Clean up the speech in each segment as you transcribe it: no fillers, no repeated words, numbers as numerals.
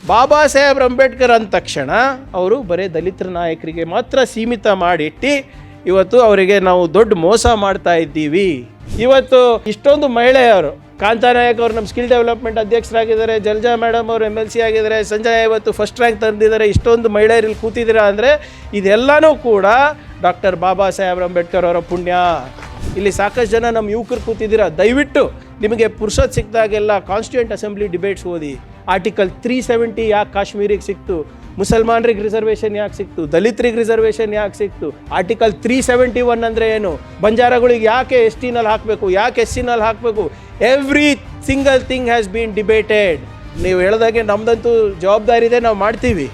ಬಾಬಾ ಸಾಹೇಬ್ ಅಂಬೇಡ್ಕರ್ ಅಂದ ತಕ್ಷಣ ಅವರು ಬರೀ ದಲಿತರ ನಾಯಕರಿಗೆ ಮಾತ್ರ ಸೀಮಿತ ಮಾಡಿಟ್ಟು ಇವತ್ತು ಅವರಿಗೆ ನಾವು ದೊಡ್ಡ ಮೋಸ ಮಾಡ್ತಾ ಇದ್ದೀವಿ. ಇವತ್ತು ಇಷ್ಟೊಂದು ಮಹಿಳೆಯರು, ಕಾಂತಾ ನಾಯಕ್ ಅವರು ನಮ್ಮ ಸ್ಕಿಲ್ ಡೆವಲಪ್ಮೆಂಟ್ ಅಧ್ಯಕ್ಷರಾಗಿದ್ದಾರೆ, ಜಲ್ಜಾ ಮೇಡಮ್ ಅವರು MLC ಆಗಿದ್ದಾರೆ, ಸಂಜಯ್ ಇವತ್ತು ಫಸ್ಟ್ ರ್ಯಾಂಕ್ ತಂದಿದ್ದಾರೆ, ಇಷ್ಟೊಂದು ಮಹಿಳೆಯರಲ್ಲಿ ಕೂತಿದ್ದೀರಾ ಅಂದರೆ ಇದೆಲ್ಲನೂ ಕೂಡ ಡಾಕ್ಟರ್ ಬಾಬಾ ಸಾಹೇಬ್ ಅಂಬೇಡ್ಕರ್ ಅವರ ಪುಣ್ಯ. ಇಲ್ಲಿ ಸಾಕಷ್ಟು ಜನ ನಮ್ಮ ಯುವಕರು ಕೂತಿದ್ದೀರಾ, ದಯವಿಟ್ಟು ನಿಮಗೆ ಪುರ್ಸೊತ್ ಸಿಕ್ಕಿದಾಗೆಲ್ಲ ಕಾನ್ಸ್ಟಿಟ್ಯೂಂಟ್ ಅಸೆಂಬ್ಲಿ ಡಿಬೇಟ್ಸ್ ಓದಿ. ಆರ್ಟಿಕಲ್ 370 ಯಾಕೆ ಕಾಶ್ಮೀರಿಗೆ ಸಿಕ್ತು, ಮುಸಲ್ಮಾನರಿಗೆ ರಿಸರ್ವೇಷನ್ ಯಾಕೆ ಸಿಕ್ತು, ದಲಿತರಿಗೆ ರಿಸರ್ವೇಷನ್ ಯಾಕೆ ಸಿಕ್ತು, ಆರ್ಟಿಕಲ್ 371 ಅಂದರೆ ಏನು, ಬಂಜಾರಗಳಿಗೆ ಯಾಕೆ ST ನಲ್ಲಿ ಹಾಕಬೇಕು, ಯಾಕೆ SC ನಲ್ಲಿ ಹಾಕಬೇಕು, every single thing has been debated. ನೀವು ಹೇಳ್ದಾಗೆ ನಮ್ಮದಂತೂ ಜವಾಬ್ದಾರಿ ಇದೆ, ನಾವು ಮಾಡ್ತೀವಿ.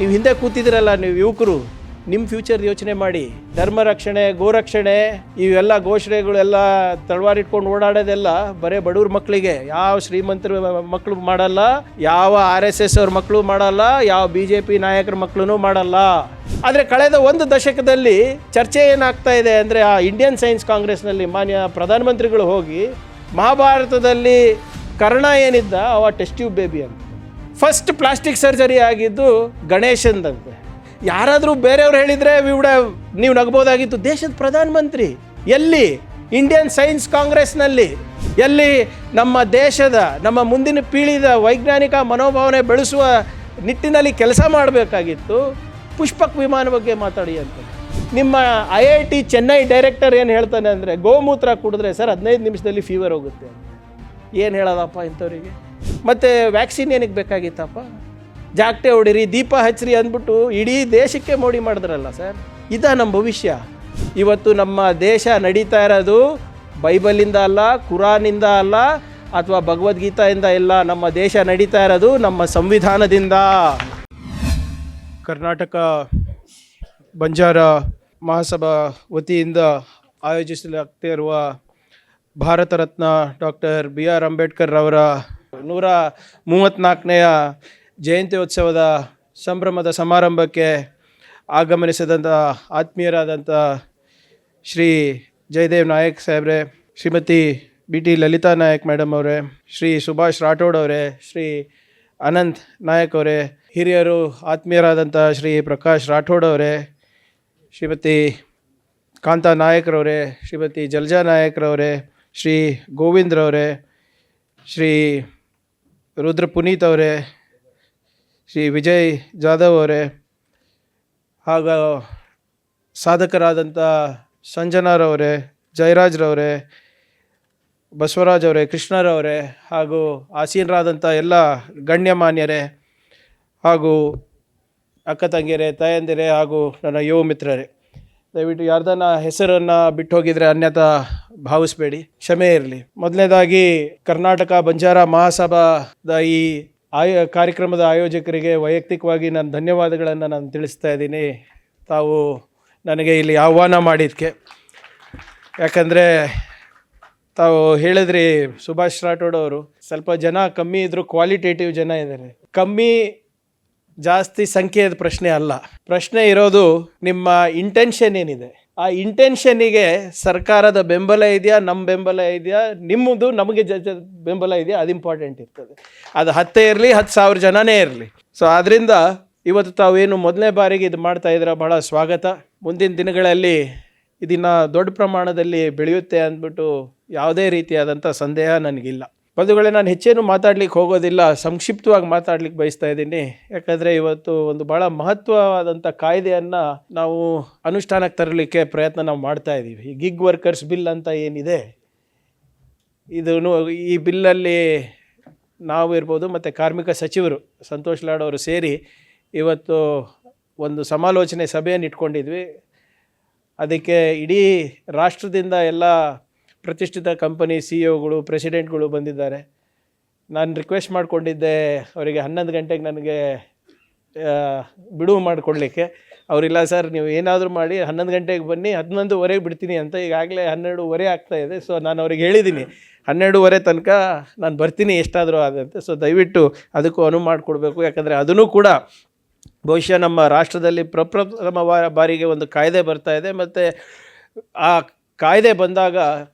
ನೀವು ಹಿಂದೆ ಕೂತಿದ್ದೀರಲ್ಲ ನೀವು ಯುವಕರು, ನಿಮ್ಮ ಫ್ಯೂಚರ್ ಯೋಚನೆ ಮಾಡಿ. ಧರ್ಮ ರಕ್ಷಣೆ, ಗೋರಕ್ಷಣೆ, ಇವೆಲ್ಲ ಘೋಷಣೆಗಳೆಲ್ಲ ತಳವಾರಿಟ್ಕೊಂಡು ಓಡಾಡೋದೆಲ್ಲ ಬರೀ ಬಡವ್ರ ಮಕ್ಕಳಿಗೆ, ಯಾವ ಶ್ರೀಮಂತರ ಮಕ್ಕಳು ಮಾಡಲ್ಲ, ಯಾವ RSS ಅವ್ರ ಮಕ್ಕಳು ಮಾಡಲ್ಲ, ಯಾವ BJP ನಾಯಕರ ಮಕ್ಕಳು ಮಾಡಲ್ಲ. ಆದರೆ ಕಳೆದ ಒಂದು ದಶಕದಲ್ಲಿ ಚರ್ಚೆ ಏನಾಗ್ತಾ ಇದೆ ಅಂದರೆ, ಆ ಇಂಡಿಯನ್ ಸೈನ್ಸ್ ಕಾಂಗ್ರೆಸ್ನಲ್ಲಿ ಮಾನ್ಯ ಪ್ರಧಾನಮಂತ್ರಿಗಳು ಹೋಗಿ ಮಹಾಭಾರತದಲ್ಲಿ ಕರ್ಣ ಏನಿದ್ದ ಅವ ಟೆಸ್ಟ್ ಟ್ಯೂಬ್ ಬೇಬಿ ಅಂತ, ಫಸ್ಟ್ ಪ್ಲಾಸ್ಟಿಕ್ ಸರ್ಜರಿ ಆಗಿದ್ದು ಗಣೇಶಂದಂತೆ. ಯಾರಾದರೂ ಬೇರೆಯವ್ರು ಹೇಳಿದರೆ ನೀವು ನಗ್ಬೋದಾಗಿತ್ತು. ದೇಶದ ಪ್ರಧಾನಮಂತ್ರಿ ಎಲ್ಲಿ, ಇಂಡಿಯನ್ ಸೈನ್ಸ್ ಕಾಂಗ್ರೆಸ್ನಲ್ಲಿ ಎಲ್ಲಿ ನಮ್ಮ ದೇಶದ, ನಮ್ಮ ಮುಂದಿನ ಪೀಳಿದ ವೈಜ್ಞಾನಿಕ ಮನೋಭಾವನೆ ಬೆಳೆಸುವ ನಿಟ್ಟಿನಲ್ಲಿ ಕೆಲಸ ಮಾಡಬೇಕಾಗಿತ್ತು. ಪುಷ್ಪಕ್ ವಿಮಾನ ಬಗ್ಗೆ ಮಾತಾಡಿ ಅಂತ. ನಿಮ್ಮ IIT ಚೆನ್ನೈ ಡೈರೆಕ್ಟರ್ ಏನು ಹೇಳ್ತಾನೆ ಅಂದರೆ, ಗೋಮೂತ್ರ ಕುಡಿದ್ರೆ ಸರ್ 15 ನಿಮಿಷದಲ್ಲಿ ಫೀವರ್ ಹೋಗುತ್ತೆ. ಏನು ಹೇಳೋದಪ್ಪ ಇಂಥವ್ರಿಗೆ? ಮತ್ತು ವ್ಯಾಕ್ಸಿನ್ ಏನಕ್ಕೆ ಬೇಕಾಗಿತ್ತಪ್ಪ? ಜಾಗಟೆ ಹೊಡಿರಿ, ದೀಪ ಹಚ್ಚಿರಿ ಅಂದ್ಬಿಟ್ಟು ಇಡೀ ದೇಶಕ್ಕೆ ಮೋಡಿ ಮಾಡಿದ್ರಲ್ಲ ಸರ್. ಇದ ನಮ್ಮ ಭವಿಷ್ಯ. ಇವತ್ತು ನಮ್ಮ ದೇಶ ನಡೀತಾ ಇರೋದು ಬೈಬಲಿಂದ ಅಲ್ಲ, ಕುರಾನಿಂದ ಅಲ್ಲ, ಅಥವಾ ಭಗವದ್ಗೀತೆಯಿಂದ ಇಲ್ಲ. ನಮ್ಮ ದೇಶ ನಡೀತಾ ಇರೋದು ನಮ್ಮ ಸಂವಿಧಾನದಿಂದ. ಕರ್ನಾಟಕ ಬಂಜಾರ ಮಹಾಸಭಾ ವತಿಯಿಂದ ಆಯೋಜಿಸಲಾಗ್ತಿರುವ ಭಾರತ ರತ್ನ ಡಾಕ್ಟರ್ BR ಅಂಬೇಡ್ಕರ್ ಅವರ 134ನೇಯ ಜಯಂತ್ಯೋತ್ಸವದ ಸಂಭ್ರಮದ ಸಮಾರಂಭಕ್ಕೆ ಆಗಮನಿಸಿದಂಥ ಆತ್ಮೀಯರಾದಂಥ ಶ್ರೀ ಜಯದೇವ್ ನಾಯಕ್ ಸಾಹೇಬ್ರೆ, ಶ್ರೀಮತಿ BT ಲಲಿತಾ ನಾಯಕ್ ಮೇಡಮ್ ಅವರೇ, ಶ್ರೀ ಸುಭಾಷ್ ರಾಠೋಡ್ ಅವರೇ, ಶ್ರೀ ಅನಂತ್ ನಾಯಕ್ ಅವರೇ, ಹಿರಿಯರು ಆತ್ಮೀಯರಾದಂಥ ಶ್ರೀ ಪ್ರಕಾಶ್ ರಾಠೋಡ್ ಅವರೇ, ಶ್ರೀಮತಿ ಕಾಂತಾ ನಾಯಕ್ರವರೇ, ಶ್ರೀಮತಿ ಜಲ್ಜಾ ನಾಯಕ್ರವರೇ, ಶ್ರೀ ಗೋವಿಂದ್ರವರೇ, ಶ್ರೀ ರುದ್ರ ಪುನೀತ್ ಅವರೇ, ಶ್ರೀ ವಿಜಯ್ ಜಾಧವ್ ಅವರೇ, ಹಾಗೂ ಸಾಧಕರಾದಂಥ ಸಂಜನಾರವರೇ, ಜಯರಾಜ್ರವರೇ, ಬಸವರಾಜ್ ಅವರೇ, ಕೃಷ್ಣರವರೇ, ಹಾಗೂ ಆಸೀನರಾದಂಥ ಎಲ್ಲ ಗಣ್ಯಮಾನ್ಯರೇ, ಹಾಗೂ ಅಕ್ಕ ತಂಗಿಯರೇ, ತಾಯಂದಿರೇ, ಹಾಗೂ ನನ್ನ ಯುವ ಮಿತ್ರರೇ, ದಯವಿಟ್ಟು ಯಾರ್ದನ್ನ ಹೆಸರನ್ನು ಬಿಟ್ಟು ಹೋಗಿದರೆ ಅನ್ಯತಾ ಭಾವಿಸಬೇಡಿ, ಕ್ಷಮೆ ಇರಲಿ. ಮೊದಲನೇದಾಗಿ ಕರ್ನಾಟಕ ಬಂಜಾರ ಮಹಾಸಭಾದ ಈ ಕಾರ್ಯಕ್ರಮದ ಆಯೋಜಕರಿಗೆ ವೈಯಕ್ತಿಕವಾಗಿ ನಾನು ಧನ್ಯವಾದಗಳನ್ನು ನಾನು ತಿಳಿಸ್ತಾ ಇದ್ದೀನಿ. ತಾವು ನನಗೆ ಇಲ್ಲಿ ಆಹ್ವಾನ ಮಾಡಿದ್ದಕ್ಕೆ. ಯಾಕಂದರೆ ತಾವು ಹೇಳಿದ್ರಿ ಸುಭಾಷ್ ರಾಠೋಡ್ ಅವರು, ಸ್ವಲ್ಪ ಜನ ಕಮ್ಮಿ ಇದ್ದರೂ ಕ್ವಾಲಿಟೇಟಿವ್ ಜನ ಇದ್ದಾರೆ. ಕಮ್ಮಿ ಜಾಸ್ತಿ ಸಂಖ್ಯೆಯ ಪ್ರಶ್ನೆ ಅಲ್ಲ, ಪ್ರಶ್ನೆ ಇರೋದು ನಿಮ್ಮ ಇಂಟೆನ್ಷನ್ ಏನಿದೆ. ಆ ಇಂಟೆನ್ಷನ್ನಿಗೆ ಸರ್ಕಾರದ ಬೆಂಬಲ ಇದೆಯಾ, ನಮ್ಮ ಬೆಂಬಲ ಇದೆಯಾ, ನಿಮ್ಮದು ನಮಗೆ ಬೆಂಬಲ ಇದೆಯಾ, ಅದು ಇಂಪಾರ್ಟೆಂಟ್ ಇರ್ತದೆ. ಅದು 10 ಇರಲಿ, 10,000 ಜನನೇ ಇರಲಿ. ಸೊ ಆದ್ದರಿಂದ ಇವತ್ತು ತಾವೇನು ಮೊದಲನೇ ಬಾರಿಗೆ ಇದು ಮಾಡ್ತಾ ಇದ್ದೀರಾ, ಬಹಳ ಸ್ವಾಗತ. ಮುಂದಿನ ದಿನಗಳಲ್ಲಿ ಇದನ್ನು ದೊಡ್ಡ ಪ್ರಮಾಣದಲ್ಲಿ ಬೆಳೆಯುತ್ತೆ ಅಂದ್ಬಿಟ್ಟು ಯಾವುದೇ ರೀತಿಯಾದಂಥ ಸಂದೇಹ ನನಗಿಲ್ಲ. ಬಂಧುಗಳೇ, ನಾನು ಹೆಚ್ಚೇನು ಮಾತಾಡ್ಲಿಕ್ಕೆ ಹೋಗೋದಿಲ್ಲ, ಸಂಕ್ಷಿಪ್ತವಾಗಿ ಮಾತಾಡ್ಲಿಕ್ಕೆ ಬಯಸ್ತಾ ಇದ್ದೀನಿ. ಯಾಕಂದರೆ ಇವತ್ತು ಒಂದು ಭಾಳ ಮಹತ್ವವಾದಂಥ ಕಾಯ್ದೆಯನ್ನು ನಾವು ಅನುಷ್ಠಾನಕ್ಕೆ ತರಲಿಕ್ಕೆ ಪ್ರಯತ್ನ ನಾವು ಮಾಡ್ತಾ ಇದ್ದೀವಿ. ಈ ಗಿಗ್ ವರ್ಕರ್ಸ್ ಬಿಲ್ ಅಂತ ಏನಿದೆ, ಈ ಬಿಲ್ಲಲ್ಲಿ ನಾವು ಇರ್ಬೋದು ಮತ್ತು ಕಾರ್ಮಿಕ ಸಚಿವರು ಸಂತೋಷ್ ಲಾಡ್ ಅವರು ಸೇರಿ ಇವತ್ತು ಒಂದು ಸಮಾಲೋಚನೆ ಸಭೆಯನ್ನು ಇಟ್ಕೊಂಡಿದ್ವಿ. ಅದಕ್ಕೆ ಇಡೀ ರಾಷ್ಟ್ರದಿಂದ ಎಲ್ಲ ಪ್ರತಿಷ್ಠಿತ ಕಂಪನಿ CEOಗಳು, ಪ್ರೆಸಿಡೆಂಟ್ಗಳು ಬಂದಿದ್ದಾರೆ. ನಾನು ರಿಕ್ವೆಸ್ಟ್ ಮಾಡಿಕೊಂಡಿದ್ದೆ ಅವರಿಗೆ 11 ಗಂಟೆಗೆ ನನಗೆ ಬಿಡುವು ಮಾಡಿಕೊಡ್ಲಿಕ್ಕೆ. ಅವರಿಲ್ಲ ಸರ್, ನೀವು ಏನಾದರೂ ಮಾಡಿ 11 ಗಂಟೆಗೆ ಬನ್ನಿ, 11:15 ಬಿಡ್ತೀನಿ ಅಂತ. ಈಗಾಗಲೇ 12:15 ಆಗ್ತಾಯಿದೆ. ಸೊ ನಾನು ಅವ್ರಿಗೆ ಹೇಳಿದ್ದೀನಿ 12:15 ತನಕ ನಾನು ಬರ್ತೀನಿ, ಎಷ್ಟಾದರೂ ಆದಂತೆ. ಸೊ ದಯವಿಟ್ಟು ಅದಕ್ಕೂ ಅನುವು ಮಾಡಿಕೊಡ್ಬೇಕು. ಯಾಕಂದರೆ ಅದನ್ನು ಕೂಡ ಬಹುಶಃ ನಮ್ಮ ರಾಷ್ಟ್ರದಲ್ಲಿ ಪ್ರಪ್ರಥಮ ಬಾರಿಗೆ ಒಂದು ಕಾಯ್ದೆ ಬರ್ತಾ ಇದೆ. ಮತ್ತು ಆ ಕಾಯ್ದೆ ಬಂದಾಗ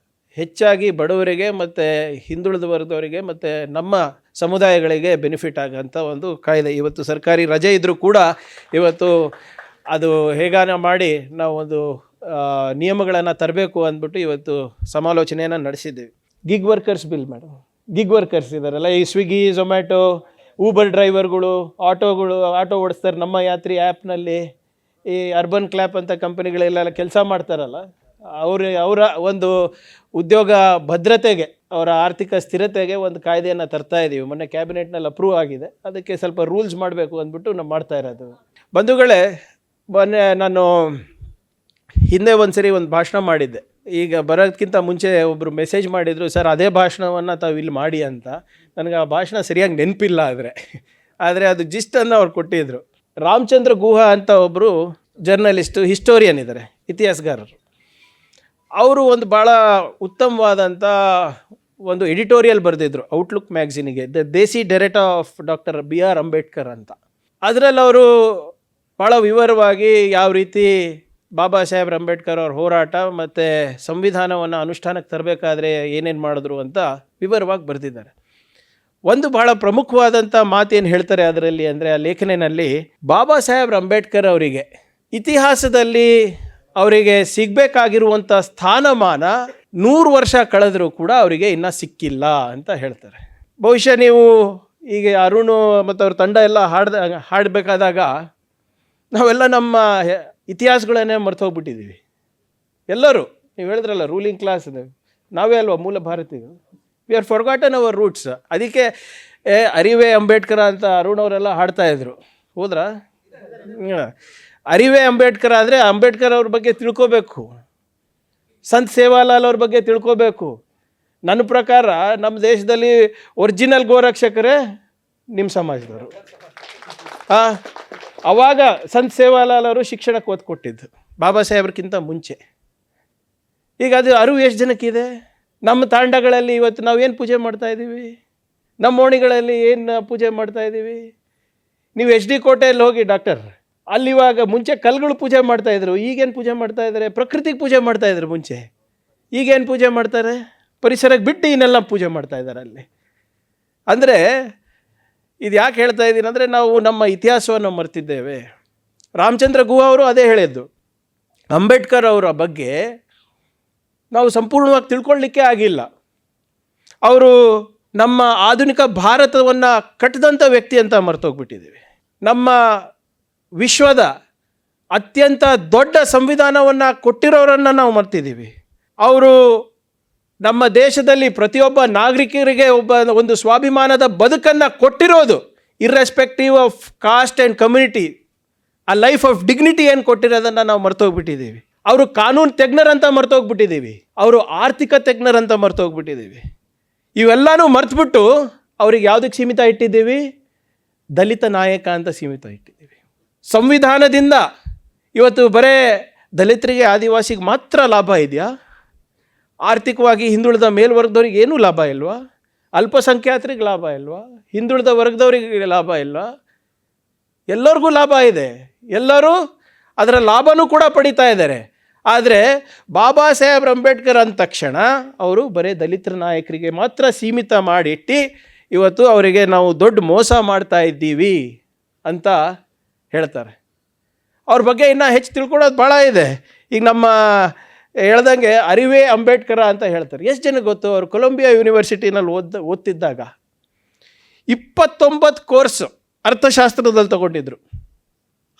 ಹೆಚ್ಚಾಗಿ ಬಡವರಿಗೆ ಮತ್ತು ಹಿಂದುಳಿದ ವರ್ಗದವರಿಗೆ ಮತ್ತು ನಮ್ಮ ಸಮುದಾಯಗಳಿಗೆ ಬೆನಿಫಿಟ್ ಆಗೋಂಥ ಒಂದು ಕಾಯ್ದೆ. ಇವತ್ತು ಸರ್ಕಾರಿ ರಜೆ ಇದ್ದರೂ ಕೂಡ ಇವತ್ತು ಅದು ಹೇಗಾನ ಮಾಡಿ ನಾವು ಒಂದು ನಿಯಮಗಳನ್ನು ತರಬೇಕು ಅಂದ್ಬಿಟ್ಟು ಇವತ್ತು ಸಮಾಲೋಚನೆಯನ್ನು ನಡೆಸಿದ್ದೀವಿ. Gig workers bill madam, gig workers ಇದ್ದಾರಲ್ಲ, ಈ ಸ್ವಿಗ್ಗಿ, ಝೊಮ್ಯಾಟೊ, ಊಬರ್ ಡ್ರೈವರ್ಗಳು, ಆಟೋ ಓಡಿಸ್ತಾರೆ ನಮ್ಮ ಯಾತ್ರಿ ಆ್ಯಪ್ನಲ್ಲಿ, ಈ ಅರ್ಬನ್ ಕ್ಲ್ಯಾಪ್ ಅಂತ ಕಂಪನಿಗಳೆಲ್ಲ ಕೆಲಸ ಮಾಡ್ತಾರಲ್ಲ, ಅವರ ಒಂದು ಉದ್ಯೋಗ ಭದ್ರತೆಗೆ, ಅವರ ಆರ್ಥಿಕ ಸ್ಥಿರತೆಗೆ ಒಂದು ಕಾಯ್ದೆಯನ್ನು ತರ್ತಾ ಇದ್ದೀವಿ. ಮೊನ್ನೆ ಕ್ಯಾಬಿನೆಟ್ನಲ್ಲಿ ಅಪ್ರೂವ್ ಆಗಿದೆ. ಅದಕ್ಕೆ ಸ್ವಲ್ಪ ರೂಲ್ಸ್ ಮಾಡಬೇಕು ಅಂದ್ಬಿಟ್ಟು ನಾವು ಮಾಡ್ತಾ ಇರೋದು. ಬಂಧುಗಳೇ, ಮೊನ್ನೆ ನಾನು ಹಿಂದೆ ಒಂದು ಸರಿ ಒಂದು ಭಾಷಣ ಮಾಡಿದ್ದೆ. ಈಗ ಬರೋದಕ್ಕಿಂತ ಮುಂಚೆ ಒಬ್ಬರು ಮೆಸೇಜ್ ಮಾಡಿದರು, ಸರ್ ಅದೇ ಭಾಷಣವನ್ನು ತಾವು ಇಲ್ಲಿ ಮಾಡಿ ಅಂತ. ನನಗೆ ಆ ಭಾಷಣ ಸರಿಯಾಗಿ ನೆನಪಿಲ್ಲ. ಆದರೆ ಅದು ಜಿಸ್ಟನ್ನು ಅವ್ರು ಕೊಟ್ಟಿದ್ದರು. ರಾಮಚಂದ್ರ ಗುಹಾ ಅಂತ ಒಬ್ಬರು ಜರ್ನಲಿಸ್ಟು, ಹಿಸ್ಟೋರಿಯನ್ ಇದ್ದಾರೆ, ಇತಿಹಾಸಗಾರರು. ಅವರು ಒಂದು ಭಾಳ ಉತ್ತಮವಾದಂಥ ಒಂದು ಎಡಿಟೋರಿಯಲ್ ಬರೆದಿದ್ರು ಔಟ್ಲುಕ್ ಮ್ಯಾಗ್ಝಿನಿಗೆ, the desi Derrida of doctor B.R. Ambedkar ಅಂತ. ಅದರಲ್ಲಿ ಅವರು ಭಾಳ ವಿವರವಾಗಿ ಯಾವ ರೀತಿ ಬಾಬಾ ಸಾಹೇಬ್ ಅಂಬೇಡ್ಕರ್ ಅವ್ರ ಹೋರಾಟ ಮತ್ತು ಸಂವಿಧಾನವನ್ನು ಅನುಷ್ಠಾನಕ್ಕೆ ತರಬೇಕಾದ್ರೆ ಏನೇನು ಮಾಡಿದ್ರು ಅಂತ ವಿವರವಾಗಿ ಬರೆದಿದ್ದಾರೆ. ಒಂದು ಭಾಳ ಪ್ರಮುಖವಾದಂಥ ಮಾತೇನು ಹೇಳ್ತಾರೆ ಅದರಲ್ಲಿ ಅಂದರೆ, ಆ ಲೇಖನಿನಲ್ಲಿ ಬಾಬಾ ಸಾಹೇಬ್ ಅಂಬೇಡ್ಕರ್ ಅವರಿಗೆ ಇತಿಹಾಸದಲ್ಲಿ ಅವರಿಗೆ ಸಿಗಬೇಕಾಗಿರುವಂಥ ಸ್ಥಾನಮಾನ 100 ವರ್ಷ ಕಳೆದರೂ ಕೂಡ ಅವರಿಗೆ ಇನ್ನೂ ಸಿಕ್ಕಿಲ್ಲ ಅಂತ ಹೇಳ್ತಾರೆ. ಬಹುಶಃ ನೀವು ಈಗ ಅರುಣ್ ಮತ್ತು ಅವ್ರ ತಂಡ ಎಲ್ಲ ಹಾಡಬೇಕಾದಾಗ ನಾವೆಲ್ಲ ನಮ್ಮ ಇತಿಹಾಸಗಳನ್ನೇ ಮರ್ತೋಗ್ಬಿಟ್ಟಿದ್ದೀವಿ ಎಲ್ಲರೂ. ನೀವು ಹೇಳಿದ್ರಲ್ಲ ರೂಲಿಂಗ್ ಕ್ಲಾಸ್, ನಾವೇ ಅಲ್ವಾ ಮೂಲ ಭಾರತೀಯರು. We are forgotten our roots. ಅದಕ್ಕೆ ಅರಿವೇ ಅಂಬೇಡ್ಕರ ಅಂತ ಅರುಣ್ ಅವರೆಲ್ಲ ಹಾಡ್ತಾಯಿದ್ರು. ಹೋದ್ರಾ? ಅರಿವೇ ಅಂಬೇಡ್ಕರ್ ಆದರೆ ಅಂಬೇಡ್ಕರ್ ಅವ್ರ ಬಗ್ಗೆ ತಿಳ್ಕೋಬೇಕು, ಸಂತ್ ಸೇವಾಲಾಲ್ ಅವ್ರ ಬಗ್ಗೆ ತಿಳ್ಕೋಬೇಕು. ನನ್ನ ಪ್ರಕಾರ ನಮ್ಮ ದೇಶದಲ್ಲಿ ಒರಿಜಿನಲ್ ಗೋರಕ್ಷಕರೇ ನಿಮ್ಮ ಸಮಾಜದವರು. ಆವಾಗ ಸಂತ್ ಸೇವಾಲಾಲ್ ಅವರು ಶಿಕ್ಷಣಕ್ಕೆ ಒತ್ತು ಕೊಟ್ಟಿದ್ದು ಬಾಬಾ ಸಾಹೇಬ್ರಕ್ಕಿಂತ ಮುಂಚೆ. ಈಗ ಅದು ಅರಿವು ಎಷ್ಟು ಜನಕ್ಕಿದೆ? ನಮ್ಮ ತಾಂಡಗಳಲ್ಲಿ ಇವತ್ತು ನಾವೇನು ಪೂಜೆ ಮಾಡ್ತಾಯಿದ್ದೀವಿ? ನಮ್ಮ ಓಣಿಗಳಲ್ಲಿ ಏನು ಪೂಜೆ ಮಾಡ್ತಾಯಿದ್ದೀವಿ? ನೀವು HD ಕೋಟೆಯಲ್ಲಿ ಹೋಗಿ ಡಾಕ್ಟರ್, ಅಲ್ಲಿವಾಗ ಮುಂಚೆ ಕಲ್ಗಳು ಪೂಜೆ ಮಾಡ್ತಾಯಿದ್ರು, ಈಗೇನು ಪೂಜೆ ಮಾಡ್ತಾಯಿದ್ದಾರೆ? ಪ್ರಕೃತಿಗೆ ಪೂಜೆ ಮಾಡ್ತಾಯಿದ್ರು ಮುಂಚೆ. ಈಗೇನು ಪೂಜೆ ಮಾಡ್ತಾರೆ? ಪರಿಸರಕ್ಕೆ ಬಿಟ್ಟು ಇನ್ನೆಲ್ಲ ಪೂಜೆ ಮಾಡ್ತಾಯಿದ್ದಾರೆ ಅಲ್ಲಿ. ಅಂದರೆ ಇದು ಯಾಕೆ ಹೇಳ್ತಾ ಇದ್ದೀನಿ ಅಂದರೆ, ನಾವು ನಮ್ಮ ಇತಿಹಾಸವನ್ನು ಮರ್ತಿದ್ದೇವೆ. ರಾಮಚಂದ್ರ ಗುಹಾ ಅವರು ಅದೇ ಹೇಳಿದ್ದು, ಅಂಬೇಡ್ಕರ್ ಅವರ ಬಗ್ಗೆ ನಾವು ಸಂಪೂರ್ಣವಾಗಿ ತಿಳ್ಕೊಳ್ಳಿಕ್ಕೆ ಆಗಿಲ್ಲ. ಅವರು ನಮ್ಮ ಆಧುನಿಕ ಭಾರತವನ್ನು ಕಟ್ಟಿದಂಥ ವ್ಯಕ್ತಿ ಅಂತ ಮರ್ತೋಗ್ಬಿಟ್ಟಿದ್ದೀವಿ. ನಮ್ಮ ವಿಶ್ವದ ಅತ್ಯಂತ ದೊಡ್ಡ ಸಂವಿಧಾನವನ್ನು ಕೊಟ್ಟಿರೋರನ್ನು ನಾವು ಮರ್ತಿದ್ದೀವಿ. ಅವರು ನಮ್ಮ ದೇಶದಲ್ಲಿ ಪ್ರತಿಯೊಬ್ಬ ನಾಗರಿಕರಿಗೆ ಒಂದು ಸ್ವಾಭಿಮಾನದ ಬದುಕನ್ನು ಕೊಟ್ಟಿರೋದು, irrespective of cost and community, ಆ ಲೈಫ್ ಆಫ್ ಡಿಗ್ನಿಟಿ ಏನು ಕೊಟ್ಟಿರೋದನ್ನು ನಾವು ಮರ್ತೋಗ್ಬಿಟ್ಟಿದ್ದೀವಿ. ಅವರು ಕಾನೂನು ತಜ್ಞರಂತ ಮರ್ತೋಗ್ಬಿಟ್ಟಿದ್ದೀವಿ, ಅವರು ಆರ್ಥಿಕ ತಜ್ಞರಂತ ಮರ್ತೋಗ್ಬಿಟ್ಟಿದ್ದೀವಿ. ಇವೆಲ್ಲನೂ ಮರ್ತುಬಿಟ್ಟು ಅವ್ರಿಗೆ ಯಾವುದಕ್ಕೆ ಸೀಮಿತ ಇಟ್ಟಿದ್ದೀವಿ? ದಲಿತ ನಾಯಕ ಅಂತ ಸೀಮಿತ ಇಟ್ಟಿದ್ದೀವಿ. ಸಂವಿಧಾನದಿಂದ ಇವತ್ತು ಬರೇ ದಲಿತರಿಗೆ, ಆದಿವಾಸಿಗೆ ಮಾತ್ರ ಲಾಭ ಇದೆಯಾ? ಆರ್ಥಿಕವಾಗಿ ಹಿಂದುಳಿದ ಮೇಲ್ವರ್ಗದವ್ರಿಗೆ ಏನೂ ಲಾಭ ಇಲ್ವಾ? ಅಲ್ಪಸಂಖ್ಯಾತರಿಗೆ ಲಾಭ ಇಲ್ವಾ? ಹಿಂದುಳಿದ ವರ್ಗದವರಿಗೆ ಲಾಭ ಇಲ್ವಾ? ಎಲ್ಲರಿಗೂ ಲಾಭ ಇದೆ, ಎಲ್ಲರೂ ಅದರ ಲಾಭನೂ ಕೂಡ ಪಡಿತಾ ಇದ್ದಾರೆ. ಆದರೆ ಬಾಬಾ ಸಾಹೇಬ್ ಅಂಬೇಡ್ಕರ್ ಅಂದ ತಕ್ಷಣ ಅವರು ಬರೀ ದಲಿತರ ನಾಯಕರಿಗೆ ಮಾತ್ರ ಸೀಮಿತ ಮಾಡಿಟ್ಟು ಇವತ್ತು ಅವರಿಗೆ ನಾವು ದೊಡ್ಡ ಮೋಸ ಮಾಡ್ತಾ ಇದ್ದೀವಿ ಅಂತ ಹೇಳ್ತಾರೆ. ಅವ್ರ ಬಗ್ಗೆ ಇನ್ನೂ ಹೆಚ್ಚು ತಿಳ್ಕೊಳ್ಳೋದು ಭಾಳ ಇದೆ. ಈಗ ನಮ್ಮ ಹೇಳ್ದಂಗೆ ಅರಿವೇ ಅಂಬೇಡ್ಕರ ಅಂತ ಹೇಳ್ತಾರೆ. ಎಷ್ಟು ಜನಕ್ಕೆ ಗೊತ್ತು? ಅವರು ಕೊಲಂಬಿಯಾ ಯೂನಿವರ್ಸಿಟಿನಲ್ಲಿ ಓದ್ತಿದ್ದಾಗ 29 ಕೋರ್ಸ್ ಅರ್ಥಶಾಸ್ತ್ರದಲ್ಲಿ ತಗೊಂಡಿದ್ರು,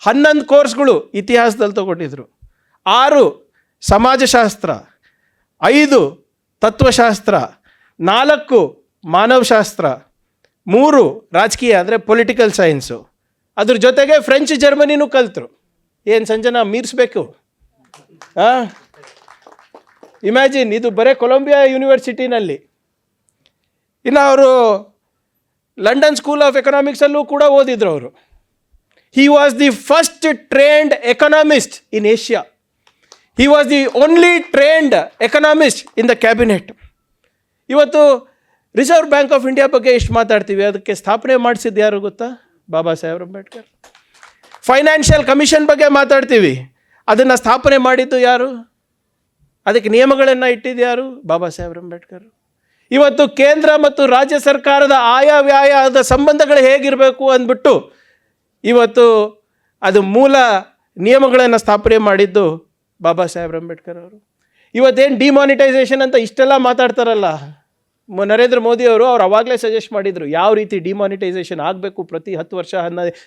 11 ಕೋರ್ಸ್ಗಳು ಇತಿಹಾಸದಲ್ಲಿ ತಗೊಂಡಿದ್ರು, 6 ಸಮಾಜಶಾಸ್ತ್ರ, 5 ತತ್ವಶಾಸ್ತ್ರ, 4 ಮಾನವಶಾಸ್ತ್ರ, 3 ರಾಜಕೀಯ ಅಂದರೆ ಪೊಲಿಟಿಕಲ್ ಸೈನ್ಸು. ಅದ್ರ ಜೊತೆಗೆ ಫ್ರೆಂಚ್, ಜರ್ಮನಿನೂ ಕಲಿತರು. ಏನು ಸಂಜನಾ ಮೀರಿಸ್ಬೇಕು? ಇಮ್ಯಾಜಿನ್, ಇದು ಬರೀ ಕೊಲಂಬಿಯಾ ಯೂನಿವರ್ಸಿಟಿನಲ್ಲಿ. ಇನ್ನು ಅವರು ಲಂಡನ್ ಸ್ಕೂಲ್ ಆಫ್ ಎಕನಾಮಿಕ್ಸಲ್ಲೂ ಕೂಡ ಓದಿದ್ರು ಅವರು. He was the first trained economist in Asia. He was the only trained economist in the cabinet. ಇವತ್ತು ರಿಸರ್ವ್ ಬ್ಯಾಂಕ್ ಆಫ್ ಇಂಡಿಯಾ ಬಗ್ಗೆ ಎಷ್ಟು ಮಾತಾಡ್ತೀವಿ, ಅದಕ್ಕೆ ಸ್ಥಾಪನೆ ಮಾಡಿಸಿದ್ದು ಯಾರು ಗೊತ್ತಾ? ಬಾಬಾ ಸಾಹೇಬ್ ಅಂಬೇಡ್ಕರ್. ಫೈನಾನ್ಷಿಯಲ್ ಕಮಿಷನ್ ಬಗ್ಗೆ ಮಾತಾಡ್ತೀವಿ, ಅದನ್ನು ಸ್ಥಾಪನೆ ಮಾಡಿದ್ದು ಯಾರು? ಅದಕ್ಕೆ ನಿಯಮಗಳನ್ನು ಇಟ್ಟಿದ್ದು ಯಾರು? ಬಾಬಾ ಸಾಹೇಬ್ ಅಂಬೇಡ್ಕರ್. ಇವತ್ತು ಕೇಂದ್ರ ಮತ್ತು ರಾಜ್ಯ ಸರ್ಕಾರದ ಆಯಾ ವ್ಯಾಯದ ಸಂಬಂಧಗಳು ಹೇಗಿರಬೇಕು ಅಂದ್ಬಿಟ್ಟು ಇವತ್ತು ಅದು ಮೂಲ ನಿಯಮಗಳನ್ನು ಸ್ಥಾಪನೆ ಮಾಡಿದ್ದು ಬಾಬಾ ಸಾಹೇಬ್ ಅಂಬೇಡ್ಕರ್ ಅವರು. ಇವತ್ತೇನು ಡಿಮಾನಿಟೈಸೇಷನ್ ಅಂತ ಇಷ್ಟೆಲ್ಲ ಮಾತಾಡ್ತಾರಲ್ಲ, ನರೇಂದ್ರ ಮೋದಿ ಅವರು ಅವಾಗಲೇ ಸಜೆಸ್ಟ್ ಮಾಡಿದರು ಯಾವ ರೀತಿ ಡಿಮಾನಿಟೈಸೇಷನ್ ಆಗಬೇಕು ಪ್ರತಿ 10 ವರ್ಷ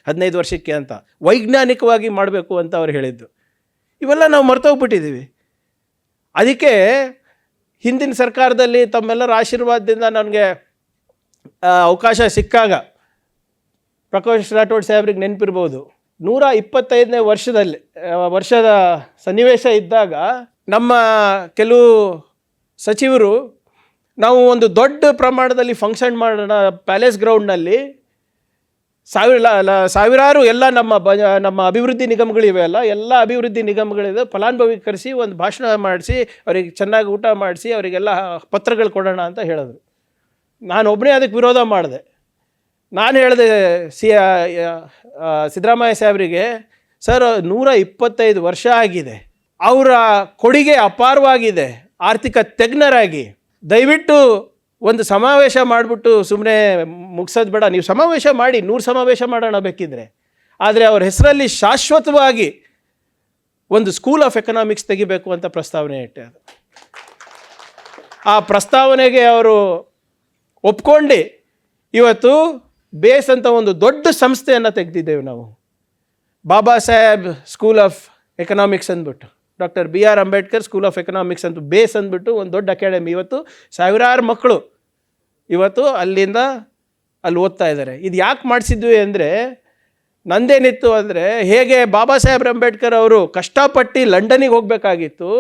15 ವರ್ಷಕ್ಕೆ ಅಂತ, ವೈಜ್ಞಾನಿಕವಾಗಿ ಮಾಡಬೇಕು ಅಂತ ಅವ್ರು ಹೇಳಿದ್ದು. ಇವೆಲ್ಲ ನಾವು ಮರ್ತೋಗ್ಬಿಟ್ಟಿದ್ದೀವಿ. ಅದಕ್ಕೆ ಹಿಂದಿನ ಸರ್ಕಾರದಲ್ಲಿ ತಮ್ಮೆಲ್ಲರ ಆಶೀರ್ವಾದದಿಂದ ನನಗೆ ಅವಕಾಶ ಸಿಕ್ಕಾಗ ಪ್ರಕಾಶ್ ರಾಠೋಡ್ ಸಾಹೇಬ್ರಿಗೆ ನೆನಪಿರ್ಬೋದು, 125ನೇ ವರ್ಷದ ಸನ್ನಿವೇಶ ಇದ್ದಾಗ ನಮ್ಮ ಕೆಲವು ಸಚಿವರು ನಾವು ಒಂದು ದೊಡ್ಡ ಪ್ರಮಾಣದಲ್ಲಿ ಫಂಕ್ಷನ್ ಮಾಡೋಣ ಪ್ಯಾಲೇಸ್ ಗ್ರೌಂಡ್ನಲ್ಲಿ, ಸಾವಿರಾರು ಎಲ್ಲ ನಮ್ಮ ಅಭಿವೃದ್ಧಿ ನಿಗಮಗಳಿವೆ ಅಲ್ಲ, ಎಲ್ಲ ಅಭಿವೃದ್ಧಿ ನಿಗಮಗಳಿದೆ, ಫಲಾನುಭವೀಕರಿಸಿ ಒಂದು ಭಾಷಣ ಮಾಡಿಸಿ ಅವರಿಗೆ ಚೆನ್ನಾಗಿ ಊಟ ಮಾಡಿಸಿ ಅವರಿಗೆಲ್ಲ ಪತ್ರಗಳು ಕೊಡೋಣ ಅಂತ ಹೇಳಿದ್ರು. ನಾನು ಒಬ್ಬನೇ ಅದಕ್ಕೆ ವಿರೋಧ ಮಾಡಿದೆ. ನಾನು ಹೇಳಿದೆ ಸಿದ್ದರಾಮಯ್ಯ ಸಾಹೇಬರಿಗೆ, ಸರ್ 125 ವರ್ಷ ಆಗಿದೆ, ಅವರ ಕೊಡುಗೆ ಅಪಾರವಾಗಿದೆ, ಆರ್ಥಿಕ ತಜ್ಞರಾಗಿ ದಯವಿಟ್ಟು ಒಂದು ಸಮಾವೇಶ ಮಾಡಿಬಿಟ್ಟು ಸುಮ್ಮನೆ ಮುಗಿಸೋದು ಬೇಡ, ನೀವು ಸಮಾವೇಶ ಮಾಡಿ, 100 ಸಮಾವೇಶ ಮಾಡೋಣ ಬೇಕಿದ್ರೆ, ಆದರೆ ಅವ್ರ ಹೆಸರಲ್ಲಿ ಶಾಶ್ವತವಾಗಿ ಒಂದು ಸ್ಕೂಲ್ ಆಫ್ ಎಕನಾಮಿಕ್ಸ್ ತೆಗಿಬೇಕು ಅಂತ ಪ್ರಸ್ತಾವನೆ ಇಟ್ಟೆ. ಆ ಪ್ರಸ್ತಾವನೆಗೆ ಅವರು ಒಪ್ಕೊಂಡು ಇವತ್ತು ಬೇಸ್ ಅಂತ ಒಂದು ದೊಡ್ಡ ಸಂಸ್ಥೆಯನ್ನು ತೆಗೆದಿದ್ದೇವೆ ನಾವು, Baba Saheb school of economics ಅಂದ್ಬಿಟ್ಟು, doctor BR Ambedkar school of economics ಅಂತ ಬೇಸ್ ಅಂದ್ಬಿಟ್ಟು ಒಂದು ದೊಡ್ಡ ಅಕಾಡೆಮಿ. ಇವತ್ತು ಸಾವಿರಾರು ಮಕ್ಕಳು ಇವತ್ತು ಅಲ್ಲಿ ಓದ್ತಾ ಇದ್ದಾರೆ. ಇದು ಯಾಕೆ ಮಾಡಿಸಿದ್ವಿ ಅಂದರೆ, ನಂದೇನಿತ್ತು ಅಂದರೆ, ಹೇಗೆ ಬಾಬಾ ಸಾಹೇಬ್ ಅಂಬೇಡ್ಕರ್ ಅವರು ಕಷ್ಟಪಟ್ಟು ಲಂಡನಿಗೆ ಹೋಗಬೇಕಾಗಿತ್ತು,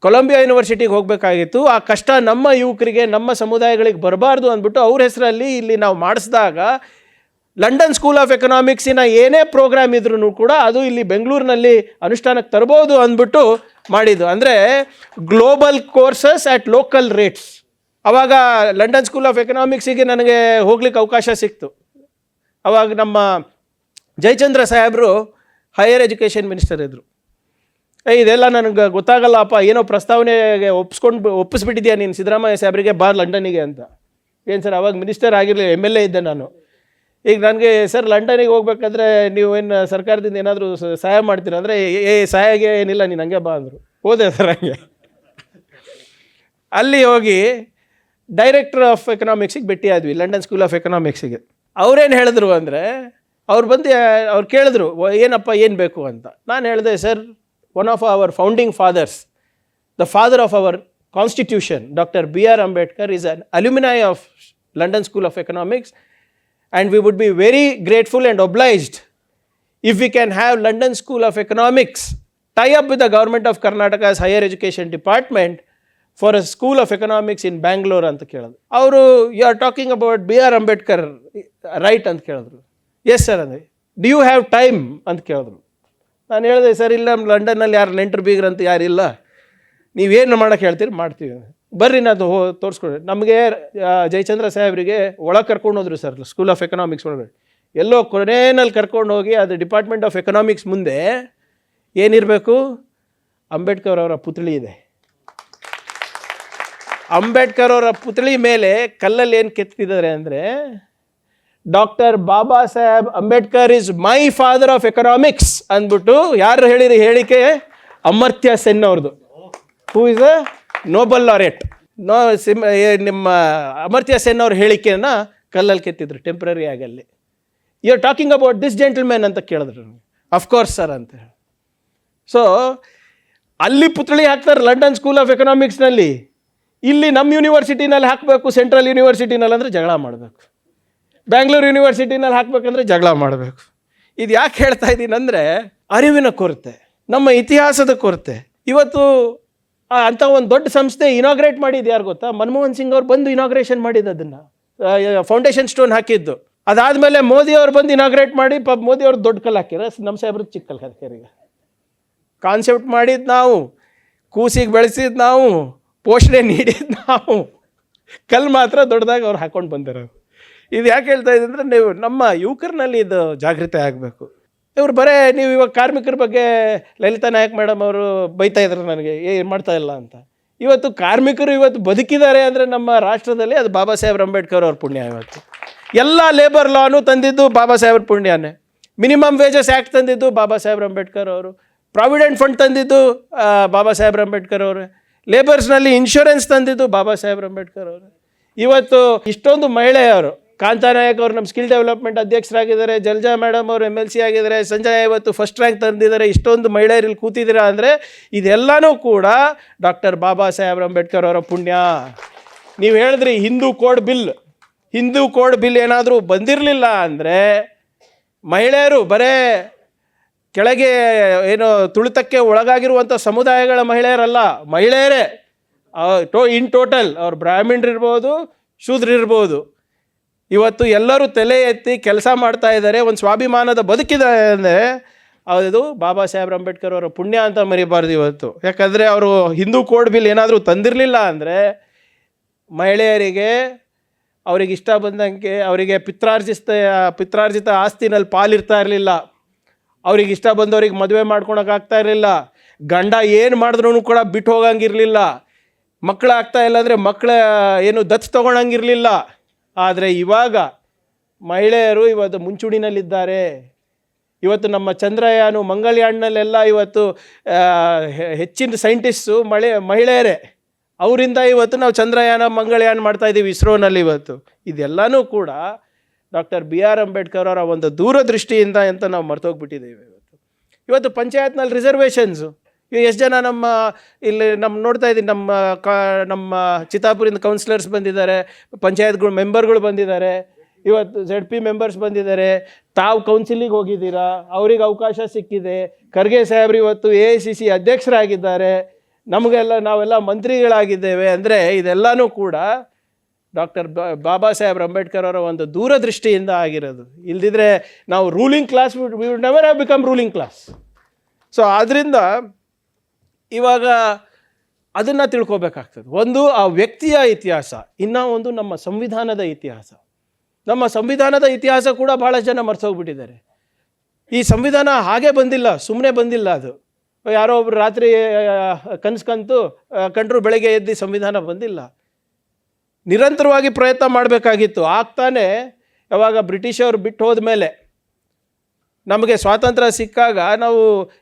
ಕೊಲಂಬಿಯಾ ಯೂನಿವರ್ಸಿಟಿಗೆ ಹೋಗಬೇಕಾಗಿತ್ತು, ಆ ಕಷ್ಟ ನಮ್ಮ ಯುವಕರಿಗೆ ನಮ್ಮ ಸಮುದಾಯಗಳಿಗೆ ಬರಬಾರ್ದು ಅಂದ್ಬಿಟ್ಟು ಅವ್ರ ಹೆಸರಲ್ಲಿ ಇಲ್ಲಿ ನಾವು ಮಾಡಿಸಿದಾಗ ಲಂಡನ್ ಸ್ಕೂಲ್ ಆಫ್ ಎಕನಾಮಿಕ್ಸಿನ ಏನೇ ಪ್ರೋಗ್ರಾಮ್ ಇದ್ರೂ ಕೂಡ ಅದು ಇಲ್ಲಿ ಬೆಂಗಳೂರಿನಲ್ಲಿ ಅನುಷ್ಠಾನಕ್ಕೆ ತರ್ಬೋದು ಅಂದ್ಬಿಟ್ಟು ಮಾಡಿದ್ದು. ಅಂದರೆ global courses at local rates. ಆವಾಗ ಲಂಡನ್ ಸ್ಕೂಲ್ ಆಫ್ ಎಕನಾಮಿಕ್ಸಿಗೆ ನನಗೆ ಹೋಗ್ಲಿಕ್ಕೆ ಅವಕಾಶ ಸಿಕ್ತು. ಆವಾಗ ನಮ್ಮ ಜಯಚಂದ್ರ ಸಾಹೇಬರು ಹೈಯರ್ ಎಜುಕೇಷನ್ ಮಿನಿಸ್ಟರ್ ಇದ್ದರು. ಇದೆಲ್ಲ ನನಗೆ ಗೊತ್ತಾಗಲ್ಲಪ್ಪ, ಏನೋ ಪ್ರಸ್ತಾವನೆಗೆ ಒಪ್ಪಿಸ್ಬಿಟ್ಟಿದ್ಯಾ ನೀನು ಸಿದ್ದರಾಮಯ್ಯ ಸಾಹೇಬರಿಗೆ ಬಾ ಲಂಡನಿಗೆ ಅಂತ. ಏನು ಸರ್, ಅವಾಗ ಮಿನಿಸ್ಟರ್ ಆಗಿರಲಿಲ್ಲ, MLA ಇದ್ದೆ ನಾನು. ಈಗ ನನಗೆ ಸರ್ ಲಂಡನಿಗೆ ಹೋಗ್ಬೇಕಾದ್ರೆ ನೀವು ಏನು ಸರ್ಕಾರದಿಂದ ಏನಾದರೂ ಸಹಾಯ ಮಾಡ್ತೀರ ಅಂದರೆ, ಸಹಾಯಗೆ ಏನಿಲ್ಲ, ನೀನು ಹಂಗೆ ಬಾ ಅಂದರು. ಹೋದೆ ಸರ್ ಹಂಗೆ. ಅಲ್ಲಿ ಹೋಗಿ ಡೈರೆಕ್ಟರ್ ಆಫ್ ಎಕನಾಮಿಕ್ಸಿಗೆ ಭೇಟಿಯಾದ್ವಿ, ಲಂಡನ್ ಸ್ಕೂಲ್ ಆಫ್ ಎಕನಾಮಿಕ್ಸಿಗೆ. ಅವ್ರೇನು ಹೇಳಿದ್ರು ಅಂದರೆ, ಅವ್ರು ಕೇಳಿದ್ರು ಏನಪ್ಪ ಏನು ಬೇಕು ಅಂತ. ನಾನು ಹೇಳಿದೆ, sir, one of our founding fathers, the father of our constitution, Dr. BR Ambedkar, is an alumni of London School of Economics, and we would be very grateful and obliged if we can have London School of Economics tie up with the government of Karnataka's higher education department for a school of economics in Bangalore ಅಂತ ಕೇಳಿದ್ರು. ಅವರು you are talking about BR Ambedkar right ಅಂತ ಕೇಳಿದ್ರು. Yes sir ಅಂದರೆ, do you have time ಅಂತ ಕೇಳಿದ್ರು. ನಾನು ಹೇಳಿದೆ, ಸರ್ ಇಲ್ಲ, ಲಂಡನ್ನಲ್ಲಿ ಯಾರು ನೆಂಟರು ಬೀಗ್ರಂತ ಯಾರಿಲ್ಲ, ನೀವೇನು ಮಾಡೋಕ್ಕೆ ಹೇಳ್ತೀರಿ ಮಾಡ್ತೀವಿ, ಬರ್ರಿ ನಾನು ತೋರಿಸ್ಕೊಡಿ. ನಮಗೆ ಜಯಚಂದ್ರ ಸಾಹೇಬರಿಗೆ ಒಳಗೆ ಕರ್ಕೊಂಡು ಹೋದ್ರು ಸರ್, ಸ್ಕೂಲ್ ಆಫ್ ಎಕನಾಮಿಕ್ಸ್ ಒಳಗಡೆ. ಎಲ್ಲೋ ಕೊನೆಯಲ್ಲಿ ಕರ್ಕೊಂಡು ಹೋಗಿ ಅದು ಡಿಪಾರ್ಟ್ಮೆಂಟ್ ಆಫ್ ಎಕನಾಮಿಕ್ಸ್ ಮುಂದೆ ಏನಿರಬೇಕು, ಅಂಬೇಡ್ಕರ್ ಅವರ ಪುತ್ಳಿ ಇದೆ. ಅಂಬೇಡ್ಕರ್ ಅವರ ಪುತ್ಳಿ ಮೇಲೆ ಕಲ್ಲಲ್ಲಿ ಏನು ಕೆತ್ತಿದ್ದಾರೆ ಅಂದರೆ, doctor Baba Saheb Ambedkar is my father of economics ಅಂದ್ಬಿಟ್ಟು ಯಾರು ಹೇಳಿರಿ ಹೇಳಿಕೆ? ಅಮರ್ತ್ಯ ಸೆನ್ ಅವ್ರದ್ದು, who is a Nobel laureate. ನಿಮ್ಮ ಅಮರ್ತ್ಯ ಸೆನ್ ಅವ್ರ ಹೇಳಿಕೆಯನ್ನು ಕಲ್ಲಲ್ಲಿ ಕೆತ್ತಿದ್ರು ಟೆಂಪ್ರರಿ ಆಗಲ್ಲಿ. You are talking about this gentleman ಅಂತ ಕೇಳಿದ್ರು. ಅಫ್ಕೋರ್ಸ್ ಸರ್ ಅಂತ ಹೇಳಿ. ಸೊ ಅಲ್ಲಿ ಪುತ್ಳಿ ಹಾಕ್ತಾರೆ ಲಂಡನ್ ಸ್ಕೂಲ್ ಆಫ್ ಎಕನಾಮಿಕ್ಸ್ನಲ್ಲಿ. ಇಲ್ಲಿ ನಮ್ಮ ಯೂನಿವರ್ಸಿಟಿನಲ್ಲಿ ಹಾಕಬೇಕು, ಸೆಂಟ್ರಲ್ ಯೂನಿವರ್ಸಿಟಿನಲ್ಲಿ ಅಂದರೆ ಜಗಳ ಮಾಡಬೇಕು, ಬ್ಯಾಂಗ್ಳೂರು ಯೂನಿವರ್ಸಿಟಿನಲ್ಲಿ ಹಾಕಬೇಕಂದ್ರೆ ಜಗಳ ಮಾಡಬೇಕು. ಇದು ಯಾಕೆ ಹೇಳ್ತಾ ಇದ್ದೀನಿ ಅಂದರೆ, ಅರಿವಿನ ಕೊರತೆ, ನಮ್ಮ ಇತಿಹಾಸದ ಕೊರತೆ. ಇವತ್ತು ಅಂಥ ಒಂದು ದೊಡ್ಡ ಸಂಸ್ಥೆ ಇನಾಗ್ರೇಟ್ ಮಾಡಿದ್ದು ಯಾರು ಗೊತ್ತಾ? ಮನಮೋಹನ್ ಸಿಂಗ್ ಅವ್ರು ಬಂದು ಇನಾಗ್ರೇಷನ್ ಮಾಡಿದ್ದು, ಅದನ್ನು ಫೌಂಡೇಶನ್ ಸ್ಟೋನ್ ಹಾಕಿದ್ದು. ಅದಾದಮೇಲೆ ಮೋದಿ ಅವ್ರು ಬಂದು ಇನಾಗ್ರೇಟ್ ಮಾಡಿ ಮೋದಿ ಅವ್ರು ದೊಡ್ಡ ಕಲ್ಲು ಹಾಕ್ಯಾರ, ನಮ್ಮ ಸಾಹೇಬ್ರಿಗೆ ಚಿಕ್ಕ ಕಲ್ಲು ಹಾಕ್ಯಾರ. ಈಗ ಕಾನ್ಸೆಪ್ಟ್ ಮಾಡಿದ್ದು ನಾವು, ಕೂಸಿಗೆ ಬೆಳೆಸಿದ್ದು ನಾವು, ಪೋಷಣೆ ನೀಡಿದ್ದು ನಾವು, ಕಲ್ಲು ಮಾತ್ರ ದೊಡ್ಡದಾಗಿ ಅವ್ರು ಹಾಕ್ಕೊಂಡು ಬಂದಿರೋ. ಇದು ಯಾಕೆ ಹೇಳ್ತಾ ಇದ್ದೆ ಅಂದರೆ, ನೀವು ನಮ್ಮ ಯುವಕರಿನಲ್ಲಿ ಇದು ಜಾಗೃತಿ ಆಗಬೇಕು. ಇವ್ರು ಬರೇ ನೀವು ಇವಾಗ ಕಾರ್ಮಿಕರ ಬಗ್ಗೆ ಲಲಿತಾ ನಾಯಕ್ ಮೇಡಮ್ ಅವರು ಬೈತಾ ಇದ್ರು ನನಗೆ, ಏನು ಮಾಡ್ತಾ ಇಲ್ಲ ಅಂತ. ಇವತ್ತು ಕಾರ್ಮಿಕರು ಇವತ್ತು ಬದುಕಿದ್ದಾರೆ ಅಂದರೆ ನಮ್ಮ ರಾಷ್ಟ್ರದಲ್ಲಿ ಅದು ಬಾಬಾ ಸಾಹೇಬ್ ಅಂಬೇಡ್ಕರ್ ಅವ್ರ ಪುಣ್ಯ. ಇವತ್ತು ಎಲ್ಲ ಲೇಬರ್ ಲಾನು ತಂದಿದ್ದು ಬಾಬಾ ಸಾಹೇಬ್ರ ಪುಣ್ಯನೇ. ಮಿನಿಮಮ್ ವೇಜಸ್ ಆ್ಯಕ್ಟ್ ತಂದಿದ್ದು ಬಾಬಾ ಸಾಹೇಬ್ ಅಂಬೇಡ್ಕರ್ ಅವರು. ಪ್ರಾವಿಡೆಂಟ್ ಫಂಡ್ ತಂದಿದ್ದು ಬಾಬಾ ಸಾಹೇಬ್ ಅಂಬೇಡ್ಕರ್ ಅವರು. ಲೇಬರ್ಸ್ನಲ್ಲಿ ಇನ್ಶೂರೆನ್ಸ್ ತಂದಿದ್ದು ಬಾಬಾ ಸಾಹೇಬ್ ಅಂಬೇಡ್ಕರ್ ಅವರು. ಇವತ್ತು ಇಷ್ಟೊಂದು ಮಹಿಳೆಯರು, ಕಾಂತಾನಾಯಕ್ ಅವರು ನಮ್ಮ ಸ್ಕಿಲ್ ಡೆವಲಪ್ಮೆಂಟ್ ಅಧ್ಯಕ್ಷರಾಗಿದ್ದಾರೆ, ಜಲ್ಜಾ ಮೇಡಮ್ ಅವರು MLC ಆಗಿದ್ದಾರೆ, ಸಂಜಯ್ ಇವತ್ತು ಫಸ್ಟ್ ರ್ಯಾಂಕ್ ತಂದಿದ್ದಾರೆ. ಇಷ್ಟೊಂದು ಮಹಿಳೆಯರಲ್ಲಿ ಕೂತಿದ್ದೀರಾ ಅಂದರೆ ಇದೆಲ್ಲನೂ ಕೂಡ ಡಾಕ್ಟರ್ ಬಾಬಾ ಸಾಹೇಬ್ ಅಂಬೇಡ್ಕರ್ ಅವರ ಪುಣ್ಯ. ನೀವು ಹೇಳಿದ್ರಿ ಹಿಂದೂ ಕೋಡ್ ಬಿಲ್ ಏನಾದರೂ ಬಂದಿರಲಿಲ್ಲ ಅಂದರೆ ಮಹಿಳೆಯರು ಬರೇ ಕೆಳಗೆ ಏನು ತುಳಿತಕ್ಕೆ ಒಳಗಾಗಿರುವಂಥ ಸಮುದಾಯಗಳ ಮಹಿಳೆಯರಲ್ಲ, ಮಹಿಳೆಯರೇ ಇನ್ ಟೋಟಲ್ ಅವ್ರು ಬ್ರಾಹ್ಮಣರಿರ್ಬೋದು, ಶೂದ್ರಿರ್ಬೋದು, ಇವತ್ತು ಎಲ್ಲರೂ ತಲೆ ಎತ್ತಿ ಕೆಲಸ ಮಾಡ್ತಾ ಇದ್ದಾರೆ, ಒಂದು ಸ್ವಾಭಿಮಾನದ ಬದುಕಿದೆ ಅಂದರೆ ಅದು ಬಾಬಾ ಸಾಹೇಬ್ ಅಂಬೇಡ್ಕರ್ ಅವರ ಪುಣ್ಯ ಅಂತ ಮರಿಬಾರ್ದು ಇವತ್ತು. ಯಾಕಂದರೆ ಅವರು ಹಿಂದೂ ಕೋಡ್ ಬಿಲ್ ಏನಾದರೂ ತಂದಿರಲಿಲ್ಲ ಅಂದರೆ ಮಹಿಳೆಯರಿಗೆ ಅವ್ರಿಗೆ ಇಷ್ಟ ಬಂದಂಗೆ ಅವರಿಗೆ ಪಿತ್ರಾರ್ಜಿತ ಆಸ್ತಿನಲ್ಲಿ ಪಾಲಿರ್ತಾ ಇರಲಿಲ್ಲ, ಅವ್ರಿಗೆ ಇಷ್ಟ ಬಂದವ್ರಿಗೆ ಮದುವೆ ಮಾಡ್ಕೊಳಕ್ಕಾಗ್ತಾ ಇರಲಿಲ್ಲ, ಗಂಡ ಏನು ಮಾಡಿದ್ರೂ ಕೂಡ ಬಿಟ್ಟು ಹೋಗಂಗಿರಲಿಲ್ಲ, ಮಕ್ಕಳಾಗ್ತಾ ಇಲ್ಲ ಅಂದರೆ ಮಕ್ಕಳ ಏನು ದತ್ತು ತೊಗೊಳಂಗಿರಲಿಲ್ಲ. ಆದರೆ ಇವಾಗ ಮಹಿಳೆಯರು ಇವತ್ತು ಮುಂಚೂಣಿನಲ್ಲಿದ್ದಾರೆ. ಇವತ್ತು ನಮ್ಮ ಚಂದ್ರಯಾನ ಮಂಗಳಯಾನಲ್ಲೆಲ್ಲ ಇವತ್ತು ಹೆಚ್ಚಿನ ಸೈಂಟಿಸ್ಟು ಮಹಿಳೆಯರೇ. ಅವರಿಂದ ಇವತ್ತು ನಾವು ಚಂದ್ರಯಾನ ಮಂಗಳಯಾನ ಮಾಡ್ತಾಯಿದ್ದೀವಿ ಇಸ್ರೋನಲ್ಲಿ. ಇವತ್ತು ಇದೆಲ್ಲನೂ ಕೂಡ ಡಾಕ್ಟರ್ BR ಅಂಬೇಡ್ಕರ್ ಅವರ ಒಂದು ದೂರದೃಷ್ಟಿಯಿಂದ ಅಂತ ನಾವು ಮರ್ತೋಗ್ಬಿಟ್ಟಿದ್ದೀವಿ. ಇವತ್ತು ಪಂಚಾಯತ್ನಲ್ಲಿ ರಿಸರ್ವೇಷನ್ಸು ಎಷ್ಟು ಜನ ಇಲ್ಲಿ ನೋಡ್ತಾ ಇದ್ದೀನಿ, ನಮ್ಮ ಚಿತ್ತಾಪುರಿಂದ ಕೌನ್ಸಿಲರ್ಸ್ ಬಂದಿದ್ದಾರೆ, ಪಂಚಾಯತ್ಗಳು ಮೆಂಬರ್ಗಳು ಬಂದಿದ್ದಾರೆ, ಇವತ್ತು ZP ಮೆಂಬರ್ಸ್ ಬಂದಿದ್ದಾರೆ, ತಾವು ಕೌನ್ಸಿಲಿಗೆ ಹೋಗಿದ್ದೀರಾ, ಅವ್ರಿಗೆ ಅವಕಾಶ ಸಿಕ್ಕಿದೆ. ಖರ್ಗೆ ಸಾಹೇಬ್ರು ಇವತ್ತು AICC ಅಧ್ಯಕ್ಷರಾಗಿದ್ದಾರೆ, ನಾವೆಲ್ಲ ಮಂತ್ರಿಗಳಾಗಿದ್ದೇವೆ. ಅಂದರೆ ಇದೆಲ್ಲನೂ ಕೂಡ ಡಾಕ್ಟರ್ ಬಾಬಾ ಸಾಹೇಬ್ ಅಂಬೇಡ್ಕರ್ ಅವರ ಒಂದು ದೂರದೃಷ್ಟಿಯಿಂದ ಆಗಿರೋದು. ಇಲ್ದಿದ್ರೆ ನಾವು ruling class we would never have become ruling class. So ಆದ್ದರಿಂದ ಇವಾಗ ಅದನ್ನು ತಿಳ್ಕೊಬೇಕಾಗ್ತದೆ. ಒಂದು ಆ ವ್ಯಕ್ತಿಯ ಇತಿಹಾಸ, ಇನ್ನೂ ಒಂದು ನಮ್ಮ ಸಂವಿಧಾನದ ಇತಿಹಾಸ. ನಮ್ಮ ಸಂವಿಧಾನದ ಇತಿಹಾಸ ಕೂಡ ಭಾಳ ಜನ ಮರ್ತೋಗ್ಬಿಟ್ಟಿದ್ದಾರೆ. ಈ ಸಂವಿಧಾನ ಹಾಗೆ ಬಂದಿಲ್ಲ, ಸುಮ್ಮನೆ ಬಂದಿಲ್ಲ. ಅದು ಯಾರೋ ಒಬ್ರು ರಾತ್ರಿ ಕಂಡ್ರು ಬೆಳಗ್ಗೆ ಎದ್ದು ಸಂವಿಧಾನ ಬಂದಿಲ್ಲ. ನಿರಂತರವಾಗಿ ಪ್ರಯತ್ನ ಮಾಡಬೇಕಾಗಿತ್ತು. ಆಗ್ತಾನೆ ಯಾವಾಗ ಬ್ರಿಟಿಷವರು ಬಿಟ್ಟು ಹೋದ ಮೇಲೆ ನಮಗೆ ಸ್ವಾತಂತ್ರ್ಯ ಸಿಕ್ಕಾಗ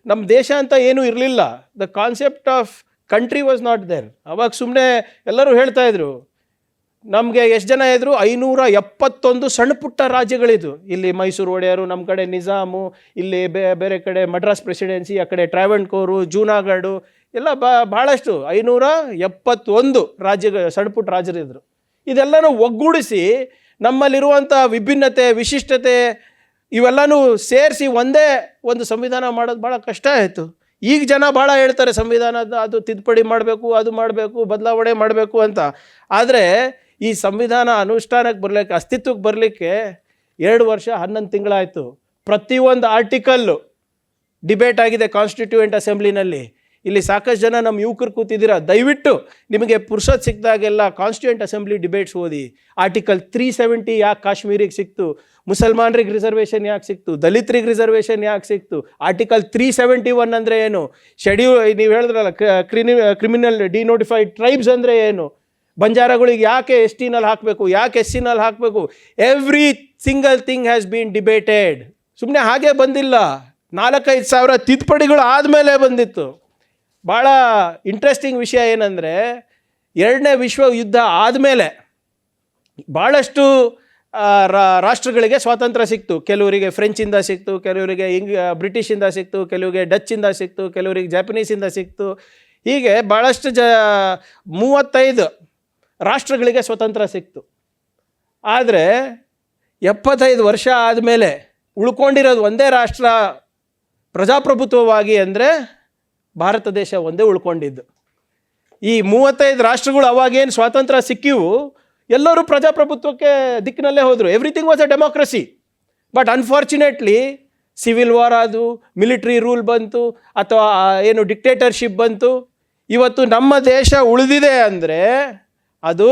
ನಮ್ಮ ದೇಶ ಅಂತ ಏನೂ ಇರಲಿಲ್ಲ. The concept of country was not there. ಅವಾಗ ಸುಮ್ಮನೆ ಎಲ್ಲರೂ ಹೇಳ್ತಾಯಿದ್ರು. ನಮಗೆ ಎಷ್ಟು ಜನ ಇದ್ದರು? 571 ಸಣ್ಣ ಪುಟ್ಟ ರಾಜ್ಯಗಳಿದ್ವು. ಇಲ್ಲಿ ಮೈಸೂರು ಒಡೆಯರು, ನಮ್ಮ ಕಡೆ ನಿಜಾಮು, ಇಲ್ಲಿ ಬೇರೆ ಕಡೆ ಮಡ್ರಾಸ್ ಪ್ರೆಸಿಡೆನ್ಸಿ, ಆ ಕಡೆ ಟ್ರಾವೆಂಕೋರು, ಜೂನಾಗಢು ಎಲ್ಲ ಭಾಳಷ್ಟು 571 ಸಣ್ಣ ಪುಟ್ಟ ರಾಜರಿದ್ದರು. ಇದೆಲ್ಲನೂ ಒಗ್ಗೂಡಿಸಿ ನಮ್ಮಲ್ಲಿರುವಂಥ ವಿಭಿನ್ನತೆ, ವಿಶಿಷ್ಟತೆ ಇವೆಲ್ಲನೂ ಸೇರಿಸಿ ಒಂದೇ ಒಂದು ಸಂವಿಧಾನ ಮಾಡೋದು ಭಾಳ ಕಷ್ಟ ಆಯಿತು. ಈಗ ಜನ ಭಾಳ ಹೇಳ್ತಾರೆ ಸಂವಿಧಾನದ ಅದು ತಿದ್ದುಪಡಿ ಮಾಡಬೇಕು, ಅದು ಮಾಡಬೇಕು, ಬದಲಾವಣೆ ಮಾಡಬೇಕು ಅಂತ. ಆದರೆ ಈ ಸಂವಿಧಾನ ಅನುಷ್ಠಾನಕ್ಕೆ ಬರಲಿಕ್ಕೆ, ಅಸ್ತಿತ್ವಕ್ಕೆ ಬರಲಿಕ್ಕೆ 2 ವರ್ಷ 11 ತಿಂಗಳಾಯಿತು. ಪ್ರತಿಯೊಂದು ಆರ್ಟಿಕಲ್ಲು ಡಿಬೇಟ್ ಆಗಿದೆ ಕಾನ್ಸ್ಟಿಟ್ಯೂಯೆಂಟ್ ಅಸೆಂಬ್ಲಿನಲ್ಲಿ. ಇಲ್ಲಿ ಸಾಕಷ್ಟು ಜನ ನಮ್ಮ ಯುವಕರು ಕೂತಿದ್ದೀರಾ, ದಯವಿಟ್ಟು ನಿಮಗೆ ಪುರ್ಸತ್ ಸಿಕ್ಕಿದಾಗೆಲ್ಲ ಕಾನ್ಸ್ಟಿಟ್ಯೂಯೆಂಟ್ ಅಸೆಂಬ್ಲಿ ಡಿಬೇಟ್ಸ್ ಓದಿ. ಆರ್ಟಿಕಲ್ 370 ಯಾಕೆ ಕಾಶ್ಮೀರಿಗೆ ಸಿಕ್ತು, ಮುಸಲ್ಮಾನರಿಗೆ ರಿಸರ್ವೇಷನ್ ಯಾಕೆ ಸಿಕ್ತು, ದಲಿತರಿಗೆ ರಿಸರ್ವೇಷನ್ ಯಾಕೆ ಸಿಕ್ತು, ಆರ್ಟಿಕಲ್ 371 ಅಂದರೆ ಏನು, ನೀವು ಹೇಳಿದ್ರಲ್ಲ ಕ್ರಿಮಿನಲ್ ಡಿನೋಟಿಫೈಡ್ ಟ್ರೈಬ್ಸ್ ಅಂದರೆ ಏನು, ಬಂಜಾರಗಳಿಗೆ ಯಾಕೆ ST-ನಲ್ಲಿ ಹಾಕಬೇಕು, ಯಾಕೆ SC-ನಲ್ಲಿ ಹಾಕಬೇಕು, every single thing has been debated. ಸುಮ್ಮನೆ ಹಾಗೆ ಬಂದಿಲ್ಲ, 4-5 ಸಾವಿರ ತಿದ್ದುಪಡಿಗಳು ಆದಮೇಲೆ ಬಂದಿತ್ತು. ಭಾಳ ಇಂಟ್ರೆಸ್ಟಿಂಗ್ ವಿಷಯ ಏನಂದರೆ, 2ನೇ ವಿಶ್ವ ಯುದ್ಧ ಆದಮೇಲೆ ಭಾಳಷ್ಟು ರಾಷ್ಟ್ರಗಳಿಗೆ ಸ್ವಾತಂತ್ರ್ಯ ಸಿಕ್ತು. ಕೆಲವರಿಗೆ ಫ್ರೆಂಚಿಂದ ಸಿಕ್ತು, ಕೆಲವರಿಗೆ ಬ್ರಿಟಿಷಿಂದ ಸಿಕ್ತು, ಕೆಲವರಿಗೆ ಡಚ್ಚಿಂದ ಸಿಕ್ತು, ಕೆಲವರಿಗೆ ಜಾಪನೀಸಿಂದ ಸಿಕ್ತು. ಹೀಗೆ ಭಾಳಷ್ಟು 35 ರಾಷ್ಟ್ರಗಳಿಗೆ ಸ್ವತಂತ್ರ ಸಿಕ್ತು. ಆದರೆ 75 ವರ್ಷ ಆದಮೇಲೆ ಉಳ್ಕೊಂಡಿರೋದು ಒಂದೇ ರಾಷ್ಟ್ರ ಪ್ರಜಾಪ್ರಭುತ್ವವಾಗಿ ಅಂದರೆ ಭಾರತ ದೇಶ ಒಂದೇ ಉಳ್ಕೊಂಡಿದ್ದು. ಈ 35 ರಾಷ್ಟ್ರಗಳು ಅವಾಗೇನು ಸ್ವಾತಂತ್ರ್ಯ ಸಿಕ್ಕಿವು, ಎಲ್ಲರೂ ಪ್ರಜಾಪ್ರಭುತ್ವಕ್ಕೆ ದಿಕ್ಕಿನಲ್ಲೇ ಹೋದರು. Everything was a democracy. But unfortunately civil war ಆದವು, ಮಿಲಿಟ್ರಿ ರೂಲ್ ಬಂತು, ಅಥವಾ ಏನು ಡಿಕ್ಟೇಟರ್ಶಿಪ್ ಬಂತು. ಇವತ್ತು ನಮ್ಮ ದೇಶ ಉಳಿದಿದೆ ಅಂದರೆ ಅದು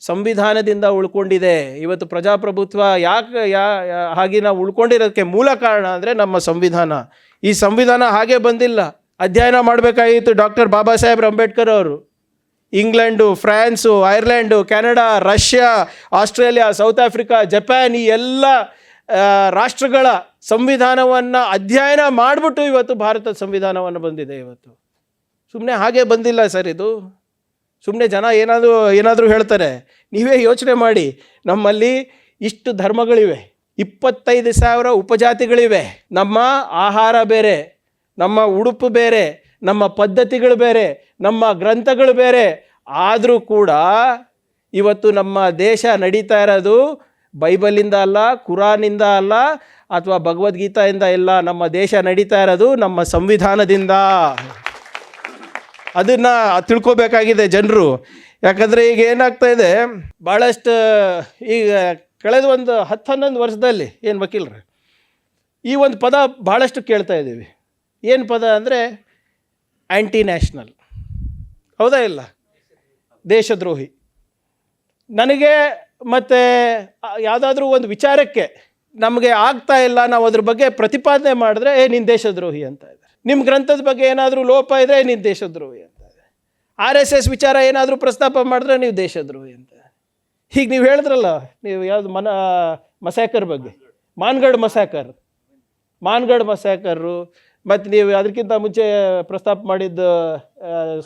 ಸಂವಿಧಾನದಿಂದ ಉಳ್ಕೊಂಡಿದೆ. ಇವತ್ತು ಪ್ರಜಾಪ್ರಭುತ್ವ ಹಾಗೆ ನಾವು ಉಳ್ಕೊಂಡಿರೋದಕ್ಕೆ ಮೂಲ ಕಾರಣ ಅಂದರೆ ನಮ್ಮ ಸಂವಿಧಾನ. ಈ ಸಂವಿಧಾನ ಹಾಗೆ ಬಂದಿಲ್ಲ. ಅಧ್ಯಯನ ಮಾಡಬೇಕಾಗಿತ್ತು ಡಾಕ್ಟರ್ ಬಾಬಾ ಸಾಹೇಬ್ ಅಂಬೇಡ್ಕರ್ ಅವರು. England, France, Ireland, Canada, Russia, Australia, South Africa, Japan, ಈ ಎಲ್ಲ ರಾಷ್ಟ್ರಗಳ ಸಂವಿಧಾನವನ್ನು ಅಧ್ಯಯನ ಮಾಡಿಬಿಟ್ಟು ಇವತ್ತು ಭಾರತದ ಸಂವಿಧಾನವನ್ನು ಬಂದಿದೆ. ಇವತ್ತು ಸುಮ್ಮನೆ ಹಾಗೆ ಬಂದಿಲ್ಲ ಸರ್. ಇದು ಸುಮ್ಮನೆ ಜನ ಏನಾದರೂ ಹೇಳ್ತಾರೆ. ನೀವೇ ಯೋಚನೆ ಮಾಡಿ, ನಮ್ಮಲ್ಲಿ ಇಷ್ಟು ಧರ್ಮಗಳಿವೆ, 25,000 ಉಪಜಾತಿಗಳಿವೆ. ನಮ್ಮ ಆಹಾರ ಬೇರೆ, ನಮ್ಮ ಉಡುಪು ಬೇರೆ, ನಮ್ಮ ಪದ್ಧತಿಗಳು ಬೇರೆ, ನಮ್ಮ ಗ್ರಂಥಗಳು ಬೇರೆ. ಆದರೂ ಕೂಡ ಇವತ್ತು ನಮ್ಮ ದೇಶ ನಡೀತಾ ಇರೋದು ಬೈಬಲಿಂದ ಅಲ್ಲ, ಕುರಾನಿಂದ ಅಲ್ಲ, ಅಥವಾ ಭಗವದ್ಗೀತೆಯಿಂದ ಇಲ್ಲ. ನಮ್ಮ ದೇಶ ನಡೀತಾ ಇರೋದು ನಮ್ಮ ಸಂವಿಧಾನದಿಂದ. ಅದನ್ನು ತಿಳ್ಕೊಬೇಕಾಗಿದೆ ಜನರು. ಯಾಕಂದರೆ ಈಗ ಏನಾಗ್ತಾ ಇದೆ, ಭಾಳಷ್ಟು ಈಗ ಕಳೆದ ಒಂದು 10-11 ವರ್ಷದಲ್ಲಿ ಏನು ವಕೀಲರು ಈ ಒಂದು ಪದ ಭಾಳಷ್ಟು ಕೇಳ್ತಾ ಇದ್ದೀವಿ. ಏನು ಪದ ಅಂದರೆ ಆ್ಯಂಟಿ ನ್ಯಾಷನಲ್. ಹೌದಾ ಇಲ್ಲ? ದೇಶದ್ರೋಹಿ. ನನಗೆ ಮತ್ತು ಯಾವುದಾದ್ರೂ ಒಂದು ವಿಚಾರಕ್ಕೆ ನಮಗೆ ಆಗ್ತಾ ಇಲ್ಲ, ನಾವು ಅದ್ರ ಬಗ್ಗೆ ಪ್ರತಿಪಾದನೆ ಮಾಡಿದ್ರೆ ನೀನು ದೇಶದ್ರೋಹಿ ಅಂತ ಇದೆ. ನಿಮ್ಮ ಗ್ರಂಥದ ಬಗ್ಗೆ ಏನಾದರೂ ಲೋಪ ಇದ್ದರೆ ನೀನು ದೇಶದ್ರೋಹಿ ಅಂತ ಇದೆ. RSS ವಿಚಾರ ಏನಾದರೂ ಪ್ರಸ್ತಾಪ ಮಾಡಿದ್ರೆ ನೀವು ದೇಶದ್ರೋಹಿ ಅಂತ. ಹೀಗೆ ನೀವು ಹೇಳಿದ್ರಲ್ಲ, ನೀವು ಯಾವುದು ಮಸಾಕರ್ ಬಗ್ಗೆ, ಮಾನ್ಗಢ್ ಮಸಾಕರು, ಮತ್ತು ನೀವು ಅದಕ್ಕಿಂತ ಮುಂಚೆ ಪ್ರಸ್ತಾಪ ಮಾಡಿದ್ದು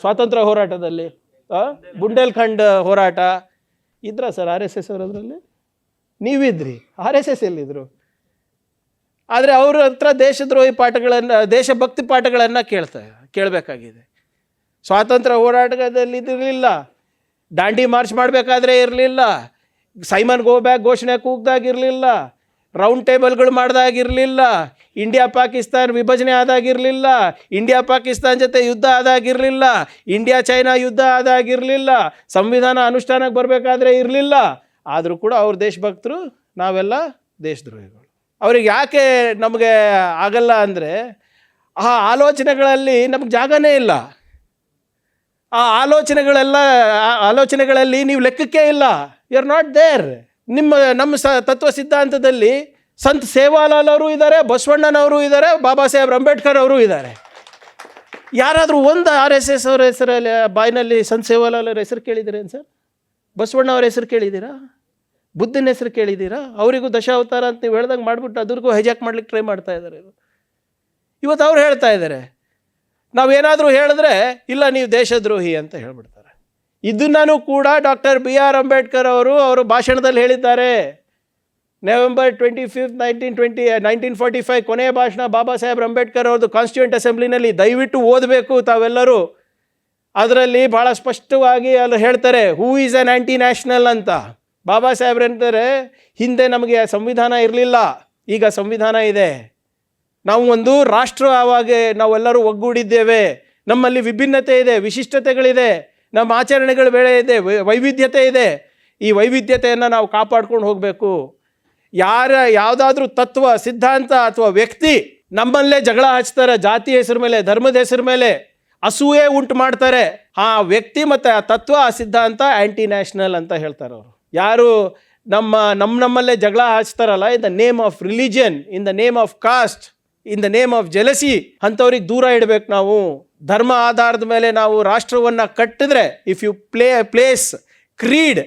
ಸ್ವಾತಂತ್ರ್ಯ ಹೋರಾಟದಲ್ಲಿ ಬುಂಡೇಲ್ಖಂಡ್ ಹೋರಾಟ ಇದ್ರ ಸರ್ RSS ಅವರದ್ರಲ್ಲಿ? ನೀವಿದ್ರಿ, RSS ಎಲ್ಲಿದ್ದರು? ಆದರೆ ಅವ್ರ ಹತ್ರ ದೇಶದ್ರೋಹಿ ಪಾಠಗಳನ್ನು, ದೇಶಭಕ್ತಿ ಪಾಠಗಳನ್ನು ಕೇಳಬೇಕಾಗಿದೆ. ಸ್ವಾತಂತ್ರ್ಯ ಹೋರಾಟದಲ್ಲಿ ಇದಿರಲಿಲ್ಲ, ದಾಂಡಿ ಮಾರ್ಚ್ ಮಾಡಬೇಕಾದ್ರೆ ಇರಲಿಲ್ಲ, ಸೈಮನ್ ಗೋ ಬ್ಯಾಕ್ ಘೋಷಣೆ ಕೂಗ್ದಾಗಿರಲಿಲ್ಲ, ರೌಂಡ್ ಟೇಬಲ್ಗಳು ಮಾಡ್ದಾಗಿರಲಿಲ್ಲ, ಇಂಡಿಯಾ ಪಾಕಿಸ್ತಾನ ವಿಭಜನೆ ಆದಾಗಿರಲಿಲ್ಲ, ಇಂಡಿಯಾ ಪಾಕಿಸ್ತಾನ ಜೊತೆ ಯುದ್ಧ ಆದಾಗಿರಲಿಲ್ಲ, ಇಂಡಿಯಾ ಚೈನಾ ಯುದ್ಧ ಆದಾಗಿರಲಿಲ್ಲ, ಸಂವಿಧಾನ ಅನುಷ್ಠಾನಕ್ಕೆ ಬರಬೇಕಾದ್ರೆ ಇರಲಿಲ್ಲ. ಆದರೂ ಕೂಡ ಅವ್ರ ದೇಶಭಕ್ತರು, ನಾವೆಲ್ಲ ದೇಶದ್ರೋಹಿಗಳು. ಅವ್ರಿಗೆ ಯಾಕೆ ನಮಗೆ ಆಗಲ್ಲ ಅಂದರೆ ಆ ಆಲೋಚನೆಗಳಲ್ಲಿ ನಮಗೆ ಜಾಗನೇ ಇಲ್ಲ. ಆ ಆಲೋಚನೆಗಳಲ್ಲಿ ನೀವು ಲೆಕ್ಕಕ್ಕೆ ಇಲ್ಲ. You are not there. ನಮ್ಮ ತತ್ವ ಸಿದ್ಧಾಂತದಲ್ಲಿ ಸಂತ್ ಸೇವಾಲಾಲ್ ಅವರು ಇದ್ದಾರೆ, ಬಸವಣ್ಣನವರು ಇದ್ದಾರೆ, ಬಾಬಾ ಸಾಹೇಬ್ ಅಂಬೇಡ್ಕರ್ ಅವರು ಇದ್ದಾರೆ. ಯಾರಾದರೂ ಒಂದು RSS ಅವರ ಹೆಸರಲ್ಲಿ ಬಾಯಿನಲ್ಲಿ ಸಂತ್ ಸೇವಾಲಾಲ್ ಅವರ ಹೆಸರು ಕೇಳಿದ್ದೀರೇನು ಸರ್? ಬಸವಣ್ಣ ಅವ್ರ ಹೆಸರು ಕೇಳಿದ್ದೀರಾ? ಬುದ್ಧನ ಹೆಸರು ಕೇಳಿದ್ದೀರಾ? ಅವರಿಗೂ ದಶಾವತಾರ ಅಂತ ನೀವು ಹೇಳ್ದಂಗೆ ಮಾಡಿಬಿಟ್ಟು ಅದ್ರಿಗೂ ಹೈಜಾಕ್ ಮಾಡ್ಲಿಕ್ಕೆ ಟ್ರೈ ಮಾಡ್ತಾ ಇದ್ದಾರೆ. ಇವತ್ತು ಅವ್ರು ಹೇಳ್ತಾ ಇದ್ದಾರೆ, ನಾವೇನಾದರೂ ಹೇಳಿದ್ರೆ ಇಲ್ಲ ನೀವು ದೇಶದ್ರೋಹಿ ಅಂತ ಹೇಳ್ಬಿಡ್ತಾರೆ. ಇದನ್ನೂ ಕೂಡ ಡಾಕ್ಟರ್ BR ಅಂಬೇಡ್ಕರ್ ಅವರು ಭಾಷಣದಲ್ಲಿ ಹೇಳಿದ್ದಾರೆ. ನವೆಂಬರ್ 25, 1945 ಕೊನೆಯ ಭಾಷಣ ಬಾಬಾ ಸಾಹೇಬ್ ಅಂಬೇಡ್ಕರ್ ಅವ್ರದ್ದು ಕಾನ್ಸ್ಟಿಟ್ಯೂಂಟ್ ಅಸೆಂಬ್ಲಿನಲ್ಲಿ ದಯವಿಟ್ಟು ಓದಬೇಕು ತಾವೆಲ್ಲರೂ. ಅದರಲ್ಲಿ ಭಾಳ ಸ್ಪಷ್ಟವಾಗಿ ಅಲ್ಲಿ ಹೇಳ್ತಾರೆ who is on anti national ಅಂತ. ಬಾಬಾ ಸಾಹೇಬ್ರು ಅಂತಾರೆ, ಹಿಂದೆ ನಮಗೆ ಸಂವಿಧಾನ ಇರಲಿಲ್ಲ, ಈಗ ಸಂವಿಧಾನ ಇದೆ. ನಾವು ಒಂದು ರಾಷ್ಟ್ರವಾಗಿ ನಾವೆಲ್ಲರೂ ಒಗ್ಗೂಡಿದ್ದೇವೆ. ನಮ್ಮಲ್ಲಿ ವಿಭಿನ್ನತೆ ಇದೆ, ವಿಶಿಷ್ಟತೆಗಳಿದೆ, ನಮ್ಮ ಆಚರಣೆಗಳು ಬೇರೆ ಇದೆ, ವೈವಿಧ್ಯತೆ ಇದೆ. ಈ ವೈವಿಧ್ಯತೆಯನ್ನು ನಾವು ಕಾಪಾಡ್ಕೊಂಡು ಹೋಗಬೇಕು. ಯಾವುದಾದ್ರೂ ತತ್ವ ಸಿದ್ಧಾಂತ ಅಥವಾ ವ್ಯಕ್ತಿ ನಮ್ಮಲ್ಲೇ ಜಗಳ ಹಚ್ತಾರೆ, ಜಾತಿ ಹೆಸರು ಮೇಲೆ, ಧರ್ಮದ ಹೆಸರು ಮೇಲೆ ಅಸೂಯೆ ಉಂಟು ಮಾಡ್ತಾರೆ, ಆ ವ್ಯಕ್ತಿ ಮತ್ತು ಆ ತತ್ವ, ಆ ಸಿದ್ಧಾಂತ ಆ್ಯಂಟಿ ನ್ಯಾಷನಲ್ ಅಂತ ಹೇಳ್ತಾರೆ ಅವರು. ಯಾರು ನಮ್ಮಲ್ಲೇ ಜಗಳ ಹಚ್ತಾರಲ್ಲ, in the name of religion, in the name of caste, in the name of jealousy, ಅಂಥವ್ರಿಗೆ ದೂರ ಇಡಬೇಕು ನಾವು. ಧರ್ಮ ಆಧಾರದ ಮೇಲೆ ನಾವು ರಾಷ್ಟ್ರವನ್ನು ಕಟ್ಟಿದ್ರೆ, if you place creed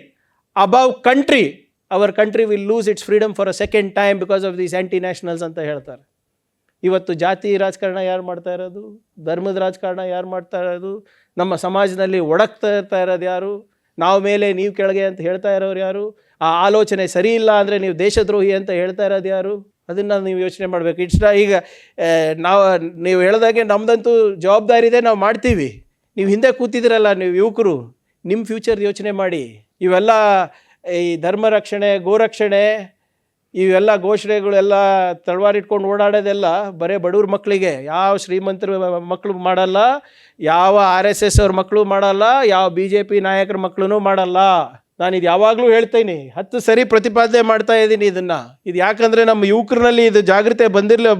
above country, our country will lose its freedom for a second time because of these anti nationals ಅಂತ ಹೇಳ್ತಾರೆ. ಇವತ್ತು ಜಾತಿ ರಾಜಕಾರಣ ಯಾರು ಮಾಡ್ತಾ ಇರೋದು? ಧರ್ಮದ ರಾಜಕಾರಣ ಯಾರು ಮಾಡ್ತಾ ಇರೋದು? ನಮ್ಮ ಸಮಾಜದಲ್ಲಿ ಒಡಗ್ತಾ ಇರೋದು ಯಾರು? ನಾವು ಮೇಲೆ ನೀವು ಕೆಳಗೆ ಅಂತ ಹೇಳ್ತಾ ಇರೋರು ಯಾರು? ಆ ಆಲೋಚನೆ ಸರಿ ಇಲ್ಲ ಅಂದರೆ ನೀವು ದೇಶದ್ರೋಹಿ ಅಂತ ಹೇಳ್ತಾ ಇರೋದು ಯಾರು? ಅದನ್ನು ನೀವು ಯೋಚನೆ ಮಾಡಬೇಕು. ಈಗ ನೀವು ಹೇಳಿದಾಗೆ ನಮ್ಮದಂತೂ ಜವಾಬ್ದಾರಿ ಇದೆ, ನಾವು ಮಾಡ್ತೀವಿ. ನೀವು ಹಿಂದೆ ಕೂತಿದ್ದೀರಲ್ಲ ನೀವು ಯುವಕರು, ನಿಮ್ಮ ಫ್ಯೂಚರ್ ಯೋಚನೆ ಮಾಡಿ. ಇವೆಲ್ಲ ಈ ಧರ್ಮ ರಕ್ಷಣೆ, ಗೋರಕ್ಷಣೆ, ಇವೆಲ್ಲ ಘೋಷಣೆಗಳೆಲ್ಲ ತಳವಾರಿಟ್ಕೊಂಡು ಓಡಾಡೋದೆಲ್ಲ ಬರೀ ಬಡವ್ರ ಮಕ್ಕಳಿಗೆ. ಯಾವ ಶ್ರೀಮಂತರ ಮಕ್ಕಳು ಮಾಡಲ್ಲ, ಯಾವ RSS ಅವ್ರ ಮಕ್ಕಳು ಮಾಡಲ್ಲ, ಯಾವ BJP ನಾಯಕರ ಮಕ್ಕಳು ಮಾಡಲ್ಲ. ನಾನು ಇದು ಯಾವಾಗಲೂ ಹೇಳ್ತೀನಿ, 10 ಸರಿ ಪ್ರತಿಪಾದನೆ ಮಾಡ್ತಾ ಇದ್ದೀನಿ ಇದನ್ನು. ಇದು ಯಾಕಂದರೆ ನಮ್ಮ ಯುವಕರಲ್ಲಿ ಇದು ಜಾಗೃತಿ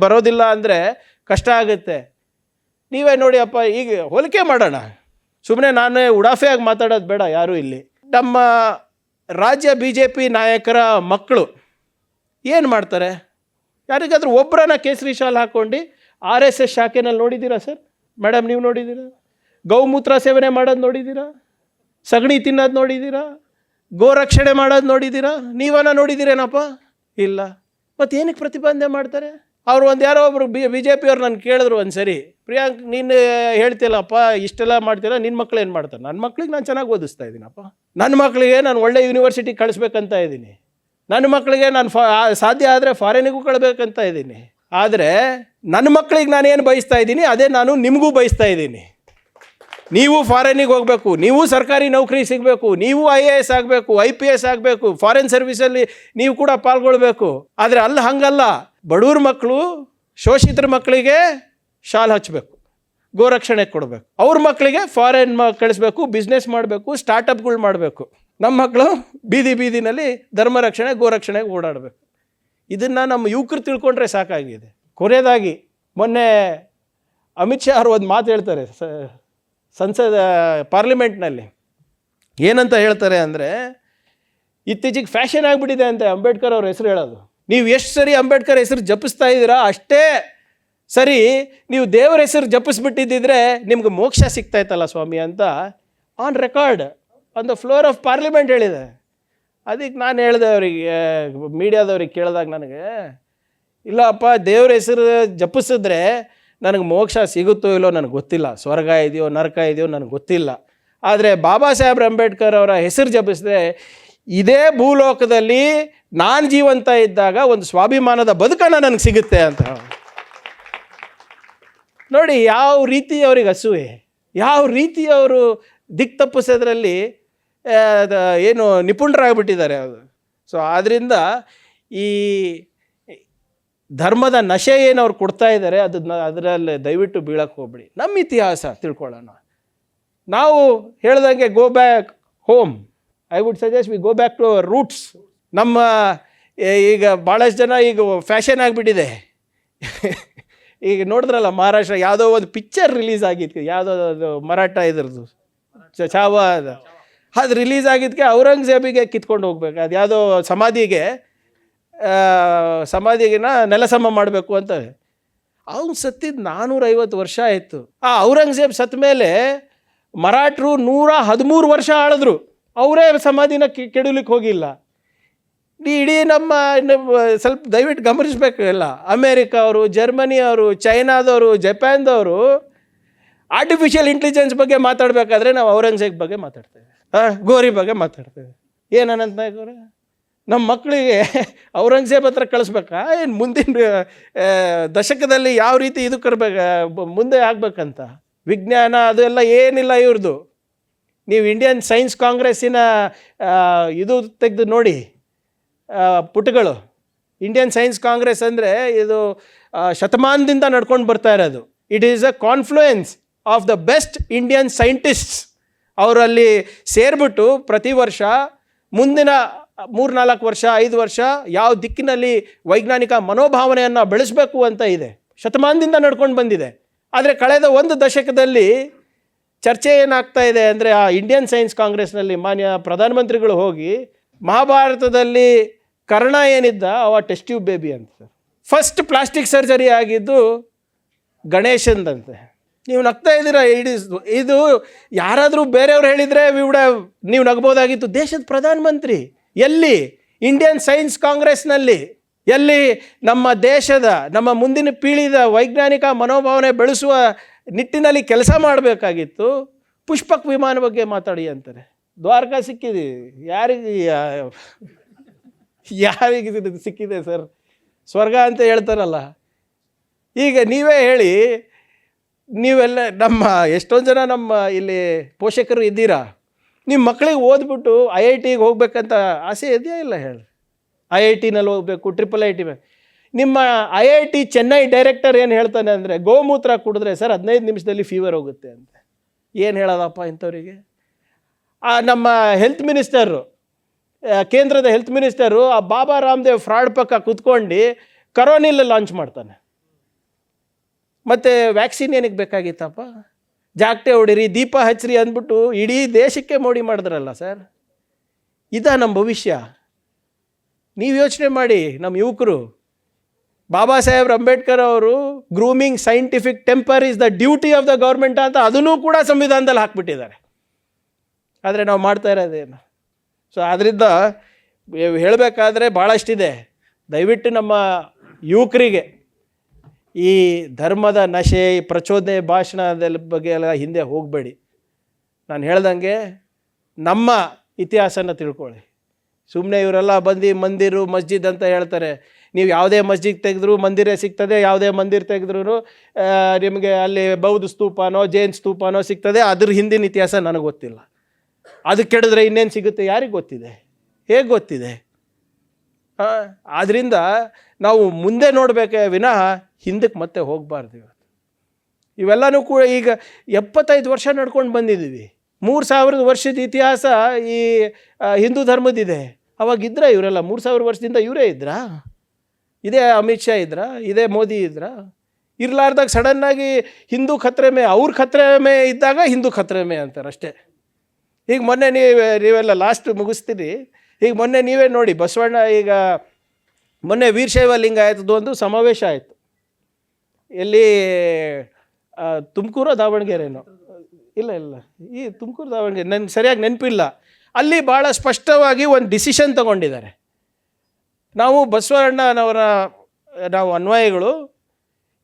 ಬರೋದಿಲ್ಲ ಅಂದರೆ ಕಷ್ಟ ಆಗುತ್ತೆ. ನೀವೇ ನೋಡಿ ಅಪ್ಪ, ಈಗ ಹೋಲಿಕೆ ಮಾಡೋಣ, ಸುಮ್ಮನೆ ನಾನೇ ಉಡಾಫೆಯಾಗಿ ಮಾತಾಡೋದು ಬೇಡ ಯಾರೂ ಇಲ್ಲಿ. ನಮ್ಮ ರಾಜ್ಯ BJP ನಾಯಕರ ಮಕ್ಕಳು ಏನು ಮಾಡ್ತಾರೆ? ಯಾರಿಗಾದ್ರೂ ಒಬ್ಬರನ್ನ ಕೇಸರಿ ಶಾಲ್ ಹಾಕ್ಕೊಂಡು RSS ಶಾಖೆನಲ್ಲಿ ನೋಡಿದ್ದೀರಾ ಸರ್? ಮೇಡಮ್ ನೀವು ನೋಡಿದ್ದೀರಾ? ಗೌಮೂತ್ರ ಸೇವನೆ ಮಾಡೋದು ನೋಡಿದ್ದೀರಾ? ಸಗಣಿ ತಿನ್ನೋದು ನೋಡಿದ್ದೀರಾ? ಗೋರಕ್ಷಣೆ ಮಾಡೋದು ನೋಡಿದ್ದೀರಾ? ನೀವನ್ನ ನೋಡಿದ್ದೀರೇನಪ್ಪ? ಇಲ್ಲ. ಮತ್ತು ಏನಕ್ಕೆ ಪ್ರತಿಬಂಧನೆ ಮಾಡ್ತಾರೆ? ಅವರು ಒಂದು ಯಾರೋ ಒಬ್ಬರು BJP ಅವ್ರು ನಾನು ಕೇಳಿದ್ರು ಒಂದು ಸರಿ, ಪ್ರಿಯಾಂಕ್ ನೀನು ಹೇಳ್ತಿಲ್ಲಪ್ಪ ಇಷ್ಟೆಲ್ಲ ಮಾಡ್ತಿಲ್ಲ, ನಿನ್ನ ಮಕ್ಳು ಏನು ಮಾಡ್ತಾರೆ? ನನ್ನ ಮಕ್ಳಿಗೆ ನಾನು ಚೆನ್ನಾಗಿ ಓದಿಸ್ತಾ ಇದ್ದೀನಪ್ಪ, ನನ್ನ ಮಕ್ಕಳಿಗೆ ನಾನು ಒಳ್ಳೆ ಯೂನಿವರ್ಸಿಟಿಗೆ ಕಳಿಸ್ಬೇಕಂತ ಇದ್ದೀನಿ, ನನ್ನ ಮಕ್ಕಳಿಗೆ ನಾನು ಸಾಧ್ಯ ಆದರೆ ಫಾರಿನಿಗೂ ಕಳಿಸ್ಬೇಕಂತ ಇದ್ದೀನಿ. ಆದರೆ ನನ್ನ ಮಕ್ಕಳಿಗೆ ನಾನೇನು ಬಯಸ್ತಾ ಇದ್ದೀನಿ ಅದೇ ನಾನು ನಿಮಗೂ ಬಯಸ್ತಾ ಇದ್ದೀನಿ. ನೀವು ಫಾರಿನಿಗೆ ಹೋಗಬೇಕು, ನೀವು ಸರ್ಕಾರಿ ನೌಕರಿ ಸಿಗಬೇಕು, ನೀವು IAS ಆಗಬೇಕು, IPS ಆಗಬೇಕು, ಫಾರಿನ್ ಸರ್ವಿಸಲ್ಲಿ ನೀವು ಕೂಡ ಪಾಲ್ಗೊಳ್ಬೇಕು. ಆದರೆ ಹಂಗಲ್ಲ, ಬಡವ್ರ ಮಕ್ಕಳು ಶೋಷಿತರ ಮಕ್ಕಳಿಗೆ ಶಾಲೆ ಹಚ್ಚಬೇಕು, ಗೋರಕ್ಷಣೆ ಕೊಡಬೇಕು, ಅವ್ರ ಮಕ್ಕಳಿಗೆ ಫಾರಿನ್ ಕಳಿಸ್ಬೇಕು, ಬಿಸ್ನೆಸ್ ಮಾಡಬೇಕು, ಸ್ಟಾರ್ಟಪ್ಗಳು ಮಾಡಬೇಕು. ನಮ್ಮ ಮಕ್ಕಳು ಬೀದಿನಲ್ಲಿ ಧರ್ಮ ರಕ್ಷಣೆ ಗೋರಕ್ಷಣೆಗೆ ಓಡಾಡಬೇಕು. ಇದನ್ನು ನಮ್ಮ ಯುವಕರು ತಿಳ್ಕೊಂಡ್ರೆ ಸಾಕಾಗಿದೆ. ಕೊನೆಯದಾಗಿ ಮೊನ್ನೆ ಅಮಿತ್ ಶಾ ಅವರು ಒಂದು ಮಾತು ಹೇಳ್ತಾರೆ ಪಾರ್ಲಿಮೆಂಟ್ನಲ್ಲಿ. ಏನಂತ ಹೇಳ್ತಾರೆ ಅಂದರೆ, ಇತ್ತೀಚೆಗೆ ಫ್ಯಾಷನ್ ಆಗಿಬಿಟ್ಟಿದೆ ಅಂತ ಅಂಬೇಡ್ಕರ್ ಅವ್ರ ಹೆಸರು ಹೇಳೋದು. ನೀವು ಎಷ್ಟು ಸರಿ ಅಂಬೇಡ್ಕರ್ ಹೆಸರು ಜಪಿಸ್ತಾ ಇದ್ದೀರಾ ಅಷ್ಟೇ ಸರಿ ನೀವು ದೇವರ ಹೆಸರು ಜಪಿಸ್ಬಿಟ್ಟಿದ್ದಿದ್ರೆ ನಿಮ್ಗೆ ಮೋಕ್ಷ ಸಿಗ್ತಾಯಿತ್ತಲ್ಲ ಸ್ವಾಮಿ ಅಂತ on record on the floor of parliament ಹೇಳಿದೆ. ಅದಕ್ಕೆ ನಾನು ಹೇಳಿದೆ ಅವರಿಗೆ, ಮೀಡಿಯಾದವ್ರಿಗೆ ಕೇಳಿದಾಗ ನನಗೆ, ಇಲ್ಲಪ್ಪ ದೇವ್ರ ಹೆಸರು ಜಪಿಸಿದ್ರೆ ನನಗೆ ಮೋಕ್ಷ ಸಿಗುತ್ತೋ ಇಲ್ಲೋ ನನಗೆ ಗೊತ್ತಿಲ್ಲ, ಸ್ವರ್ಗ ಇದೆಯೋ ನರಕ ಇದೆಯೋ ನನಗೆ ಗೊತ್ತಿಲ್ಲ, ಆದರೆ ಬಾಬಾ ಸಾಹೇಬ್ ಅಂಬೇಡ್ಕರ್ ಅವರ ಹೆಸರು ಜಪಿಸಿದ್ರೆ ಇದೇ ಭೂಲೋಕದಲ್ಲಿ ನಾನು ಜೀವಂತ ಇದ್ದಾಗ ಒಂದು ಸ್ವಾಭಿಮಾನದ ಬದುಕನ್ನು ನನಗೆ ಸಿಗುತ್ತೆ ಅಂತ. ನೋಡಿ ಯಾವ ರೀತಿ ಅವ್ರಿಗೆ ಅಸೂಯೆ, ಯಾವ ರೀತಿ ಅವರು ದಿಕ್ಕು ತಪ್ಪಿಸೋದ್ರಲ್ಲಿ ಏನು ನಿಪುಣರಾಗ್ಬಿಟ್ಟಿದ್ದಾರೆ ಅದು. ಸೊ ಆದ್ದರಿಂದ ಈ ಧರ್ಮದ ನಶೆ ಏನು ಅವ್ರು ಕೊಡ್ತಾ ಇದ್ದಾರೆ ಅದರಲ್ಲಿ ದಯವಿಟ್ಟು ಬೀಳಕ್ಕೆ ಹೋಗ್ಬಿಡಿ. ನಮ್ಮ ಇತಿಹಾಸ ತಿಳ್ಕೊಳ್ಳೋಣ. ನಾವು ಹೇಳ್ದಂಗೆ go back home. I would suggest we go back to our roots. ನಮ್ಮ ಈಗ ಭಾಳಷ್ಟು ಜನ ಈಗ ಫ್ಯಾಷನ್ ಆಗಿಬಿಟ್ಟಿದೆ. ಈಗ ನೋಡಿದ್ರಲ್ಲ ಮಹಾರಾಷ್ಟ್ರ ಯಾವುದೋ ಒಂದು ಪಿಕ್ಚರ್ ರಿಲೀಸ್ ಆಗಿತ್ತು, ಯಾವುದೋ ಅದು ಮರಾಠ ಇದ್ರದ್ದು ಚಾವ ಅದು ರಿಲೀಸ್ ಆಗಿದ್ದಕ್ಕೆ ಔರಂಗಜೇಬಿಗೆ ಕಿತ್ಕೊಂಡು ಹೋಗ್ಬೇಕು, ಅದು ಯಾವುದೋ ಸಮಾಧಿಗೆನ ನೆಲಸಮ ಮಾಡಬೇಕು ಅಂತ. ಅವ್ನು ಸತ್ತಿದ್ದು 450 ವರ್ಷ ಆಯಿತು. ಆ ಔರಂಗಜೇಬ್ ಸತ್ತ ಮೇಲೆ ಮರಾಠರು 113 ವರ್ಷ ಆಳಿದ್ರು, ಅವರೇ ಸಮಾಧಿನ ಕೆಡಲಿಕ್ಕೆ ಹೋಗಿಲ್ಲ. ಇಡೀ ನಮ್ಮ ಸ್ವಲ್ಪ ದಯವಿಟ್ಟು ಗಮನಿಸಬೇಕು ಎಲ್ಲ. ಅಮೇರಿಕ ಅವರು, ಜರ್ಮನಿ ಅವರು, ಚೈನಾದವರು, ಜಪಾನ್ದವರು ಆರ್ಟಿಫಿಷಿಯಲ್ ಇಂಟೆಲಿಜೆನ್ಸ್ ಬಗ್ಗೆ ಮಾತಾಡಬೇಕಾದ್ರೆ ನಾವು ಔರಂಗಜೇಬ್ ಬಗ್ಗೆ ಮಾತಾಡ್ತೇವೆ, ಗೋರಿ ಬಗ್ಗೆ ಮಾತಾಡ್ತೇವೆ. ಏನಂತ ಗೋರಿ ನಮ್ಮ ಮಕ್ಕಳಿಗೆ ಔರಂಗಜೇಬ್ ಹತ್ರ ಕಳಿಸ್ಬೇಕಾ? ಏನು ಮುಂದಿನ ದಶಕದಲ್ಲಿ ಯಾವ ರೀತಿ ಇದು ಮುಂದೆ ಆಗ್ಬೇಕಂತ ವಿಜ್ಞಾನ ಅದೆಲ್ಲ ಏನಿಲ್ಲ ಇವ್ರದ್ದು. ನೀವು ಇಂಡಿಯನ್ ಸೈನ್ಸ್ ಕಾಂಗ್ರೆಸ್ಸಿನ ಇದು ತೆಗೆದು ನೋಡಿ ಪುಟಗಳು. ಇಂಡಿಯನ್ ಸೈನ್ಸ್ ಕಾಂಗ್ರೆಸ್ ಅಂದರೆ ಇದು ಶತಮಾನದಿಂದ ನಡ್ಕೊಂಡು ಬರ್ತಾ ಇರೋದು. It is a confluence of the best Indian scientists. ಅವರಲ್ಲಿ ಸೇರಿಬಿಟ್ಟು ಪ್ರತಿ ವರ್ಷ ಮುಂದಿನ 3-4 ವರ್ಷ 5 ವರ್ಷ ಯಾವ ದಿಕ್ಕಿನಲ್ಲಿ ವೈಜ್ಞಾನಿಕ ಮನೋಭಾವನೆಯನ್ನು ಬೆಳೆಸಬೇಕು ಅಂತ ಇದೆ, ಶತಮಾನದಿಂದ ನಡ್ಕೊಂಡು ಬಂದಿದೆ. ಆದರೆ ಕಳೆದ 1 ದಶಕದಲ್ಲಿ ಚರ್ಚೆ ಏನಾಗ್ತಾ ಇದೆ ಅಂದರೆ, ಆ ಇಂಡಿಯನ್ ಸೈನ್ಸ್ ಕಾಂಗ್ರೆಸ್ನಲ್ಲಿ ಮಾನ್ಯ ಪ್ರಧಾನಮಂತ್ರಿಗಳು ಹೋಗಿ ಮಹಾಭಾರತದಲ್ಲಿ ಕರ್ಣ ಏನಿದ್ದ ಅವ ಟೆಸ್ಟ್ ಟ್ಯೂಬ್ ಬೇಬಿ ಅಂತ, ಫಸ್ಟ್ ಪ್ಲಾಸ್ಟಿಕ್ ಸರ್ಜರಿ ಆಗಿದ್ದು ಗಣೇಶಂದಂತೆ. ನೀವು ನಗ್ತಾ ಇದ್ದೀರಾ. ಇದು ಯಾರಾದರೂ ಬೇರೆಯವ್ರು ಹೇಳಿದರೆ ನೀವು ನಗ್ಬೋದಾಗಿತ್ತು. ದೇಶದ ಪ್ರಧಾನಮಂತ್ರಿ ಎಲ್ಲಿ? ಇಂಡಿಯನ್ ಸೈನ್ಸ್ ಕಾಂಗ್ರೆಸ್ನಲ್ಲಿ. ಎಲ್ಲಿ ನಮ್ಮ ದೇಶದ ನಮ್ಮ ಮುಂದಿನ ಪೀಳಿದ ವೈಜ್ಞಾನಿಕ ಮನೋಭಾವನೆ ಬೆಳೆಸುವ ನಿಟ್ಟಿನಲ್ಲಿ ಕೆಲಸ ಮಾಡಬೇಕಾಗಿತ್ತು. ಪುಷ್ಪಕ್ ವಿಮಾನ ಬಗ್ಗೆ ಮಾತಾಡಿ ಅಂತಾರೆ. ದ್ವಾರಕಾ ಸಿಕ್ಕಿದೆ ಯಾರಿಗೆ ಸಿಕ್ಕಿದೆ ಸರ್? ಸ್ವರ್ಗ ಅಂತ ಹೇಳ್ತಾರಲ್ಲ. ಈಗ ನೀವೇ ಹೇಳಿ, ನೀವೆಲ್ಲ ನಮ್ಮ ಎಷ್ಟೊಂದು ಜನ ನಮ್ಮ ಇಲ್ಲಿ ಪೋಷಕರು ಇದ್ದೀರಾ, ನಿಮ್ಮ ಮಕ್ಕಳಿಗೆ ಓದ್ಬಿಟ್ಟು IITಗೆ ಹೋಗ್ಬೇಕಂತ ಆಸೆ ಇದೆಯಾ? ಇಲ್ಲ ಹೇಳಿ. IITನಲ್ಲಿ ಹೋಗಬೇಕು, IIIT. ನಿಮ್ಮ IIT ಚೆನ್ನೈ ಡೈರೆಕ್ಟರ್ ಏನು ಹೇಳ್ತಾನೆ ಅಂದರೆ, ಗೋಮೂತ್ರ ಕುಡಿದ್ರೆ ಸರ್ 15 ನಿಮಿಷದಲ್ಲಿ ಫೀವರ್ ಹೋಗುತ್ತೆ ಅಂತ. ಏನು ಹೇಳೋದಪ್ಪ ಇಂಥವರಿಗೆ? ನಮ್ಮ ಹೆಲ್ತ್ ಮಿನಿಸ್ಟರು, ಕೇಂದ್ರದ ಹೆಲ್ತ್ ಮಿನಿಸ್ಟರು ಆ ಬಾಬಾ ರಾಮದೇವ್ ಫ್ರಾಡ್ ಪಕ್ಕ ಕೂತ್ಕೊಂಡು ಕರೋನಿಲ್ಲ ಲಾಂಚ್ ಮಾಡ್ತಾನೆ. ಮತ್ತು ವ್ಯಾಕ್ಸಿನ್ ಏನಕ್ಕೆ ಬೇಕಾಗಿತ್ತಪ್ಪ? ಜಾಗ್ಟೆ ಹೊಡಿರಿ, ದೀಪ ಹಚ್ಚಿರಿ ಅಂದ್ಬಿಟ್ಟು ಇಡೀ ದೇಶಕ್ಕೆ ಮೋಡಿ ಮಾಡಿದ್ರಲ್ಲ ಸರ್. ಇದಾ ನಮ್ಮ ಭವಿಷ್ಯ? ನೀವು ಯೋಚನೆ ಮಾಡಿ. ನಮ್ಮ ಯುವಕರು, ಬಾಬಾ ಸಾಹೇಬ್ ಅಂಬೇಡ್ಕರ್ ಅವರು grooming scientific temper is the duty of the government ಅಂತ ಅದನ್ನೂ ಕೂಡ ಸಂವಿಧಾನದಲ್ಲಿ ಹಾಕ್ಬಿಟ್ಟಿದ್ದಾರೆ. ಆದರೆ ನಾವು ಮಾಡ್ತಾ ಇರೋದೇನು? ಸೊ ಆದ್ದರಿಂದ ಹೇಳಬೇಕಾದ್ರೆ ಭಾಳಷ್ಟಿದೆ. ದಯವಿಟ್ಟು ನಮ್ಮ ಯುವಕರಿಗೆ ಈ ಧರ್ಮದ ನಶೆ, ಈ ಪ್ರಚೋದನೆ ಭಾಷಣದ ಬಗ್ಗೆ ಎಲ್ಲ ಹಿಂದೆ ಹೋಗಬೇಡಿ. ನಾನು ಹೇಳ್ದಂಗೆ ನಮ್ಮ ಇತಿಹಾಸನ ತಿಳ್ಕೊಳ್ಳಿ. ಸುಮ್ಮನೆ ಇವರೆಲ್ಲ ಬಂದು ಮಂದಿರು ಮಸ್ಜಿದ್ ಅಂತ ಹೇಳ್ತಾರೆ. ನೀವು ಯಾವುದೇ ಮಸ್ಜಿದ್ ತೆಗೆದ್ರೂ ಮಂದಿರೇ ಸಿಗ್ತದೆ, ಯಾವುದೇ ಮಂದಿರ ತೆಗೆದ್ರೂ ನಿಮಗೆ ಅಲ್ಲಿ ಬೌದ್ಧ ಸ್ತೂಪನೋ ಜೈನ್ ಸ್ತೂಪನೋ ಸಿಗ್ತದೆ. ಅದ್ರ ಹಿಂದಿನ ಇತಿಹಾಸ ನನಗೆ ಗೊತ್ತಿಲ್ಲ. ಅದು ಕೆಡಿದ್ರೆ ಇನ್ನೇನು ಸಿಗುತ್ತೆ ಯಾರಿಗೆ ಗೊತ್ತಿದೆ, ಹೇಗೆ ಗೊತ್ತಿದೆ? ಆದ್ದರಿಂದ ನಾವು ಮುಂದೆ ನೋಡಬೇಕೇ ವಿನಃ ಹಿಂದಕ್ಕೆ ಮತ್ತೆ ಹೋಗಬಾರ್ದು. ಇವೆಲ್ಲನೂ ಕೂಡ ಈಗ 75 ವರ್ಷ ನಡ್ಕೊಂಡು ಬಂದಿದ್ದೀವಿ. 3000 ವರ್ಷದ ಇತಿಹಾಸ ಈ ಹಿಂದೂ ಧರ್ಮದಿದೆ. ಅವಾಗಿದ್ರಾ ಇವರೆಲ್ಲ? 3000 ವರ್ಷದಿಂದ ಇವರೇ ಇದ್ರಾ? ಇದೇ ಅಮಿತ್ ಶಾ ಇದ್ರಾ? ಇದೇ ಮೋದಿ ಇದ್ರಾ? ಇರಲಾರ್ದಾಗ ಸಡನ್ನಾಗಿ ಹಿಂದೂ ಖತ್ರೆಮೆ, ಅವ್ರ ಖತ್ರೆಮೆ ಇದ್ದಾಗ ಹಿಂದೂ ಖತ್ರೆಮೆ ಅಂತಾರೆ ಅಷ್ಟೇ. ಈಗ ಮೊನ್ನೆ ನೀವೆಲ್ಲ ಲಾಸ್ಟ್ ಮುಗಿಸ್ತೀರಿ. ಈಗ ಮೊನ್ನೆ ನೀವೇ ನೋಡಿ, ಬಸವಣ್ಣ ಈಗ ಮೊನ್ನೆ ವೀರಶೈವ ಲಿಂಗಾಯತದ್ದು ಒಂದು ಸಮಾವೇಶ ಆಯಿತು. ಎಲ್ಲಿ ತುಮಕೂರು ದಾವಣಗೆರೆನೋ, ಇಲ್ಲ ಈ ತುಮಕೂರು ದಾವಣಗೆರೆ, ನನಗೆ ಸರಿಯಾಗಿ ನೆನಪಿಲ್ಲ. ಅಲ್ಲಿ ಭಾಳ ಸ್ಪಷ್ಟವಾಗಿ ಒಂದು ಡಿಸಿಷನ್ ತಗೊಂಡಿದ್ದಾರೆ. ನಾವು ಬಸವಣ್ಣನವರ ಅನ್ವಯಿಗಳು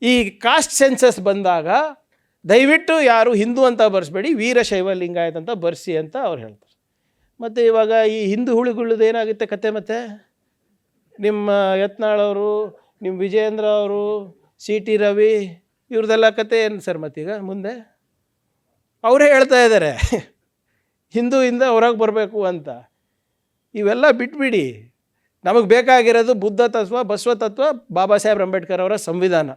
ಈ ಕಾಸ್ಟ್ ಸೆನ್ಸಸ್ ಬಂದಾಗ ದಯವಿಟ್ಟು ಯಾರು ಹಿಂದೂ ಅಂತ ಬರೆಸ್ಬೇಡಿ, ವೀರಶೈವ ಲಿಂಗಾಯತ ಅಂತ ಬರೆಸಿ ಅಂತ ಅವ್ರು ಹೇಳ್ತಾರೆ. ಮತ್ತು ಇವಾಗ ಈ ಹಿಂದೂ ಹುಳುಗಳದ್ದು ಏನಾಗುತ್ತೆ ಕತೆ? ಮತ್ತು ನಿಮ್ಮ ಯತ್ನಾಳವರು, ನಿಮ್ಮ ವಿಜಯೇಂದ್ರ ಅವರು, CT ರವಿ ಇವ್ರದ್ದೆಲ್ಲ ಕತೆ ಏನು ಸರ್? ಮತ್ತೀಗ ಮುಂದೆ ಅವರೇ ಹೇಳ್ತಾ ಇದ್ದಾರೆ ಹಿಂದೂಯಿಂದ ಹೊರಗೆ ಬರಬೇಕು ಅಂತ. ಇವೆಲ್ಲ ಬಿಟ್ಬಿಡಿ. ನಮಗೆ ಬೇಕಾಗಿರೋದು ಬುದ್ಧ ತತ್ವ, ಬಸವ ತತ್ವ, ಬಾಬಾ ಸಾಹೇಬ್ ಅಂಬೇಡ್ಕರ್ ಅವರ ಸಂವಿಧಾನ.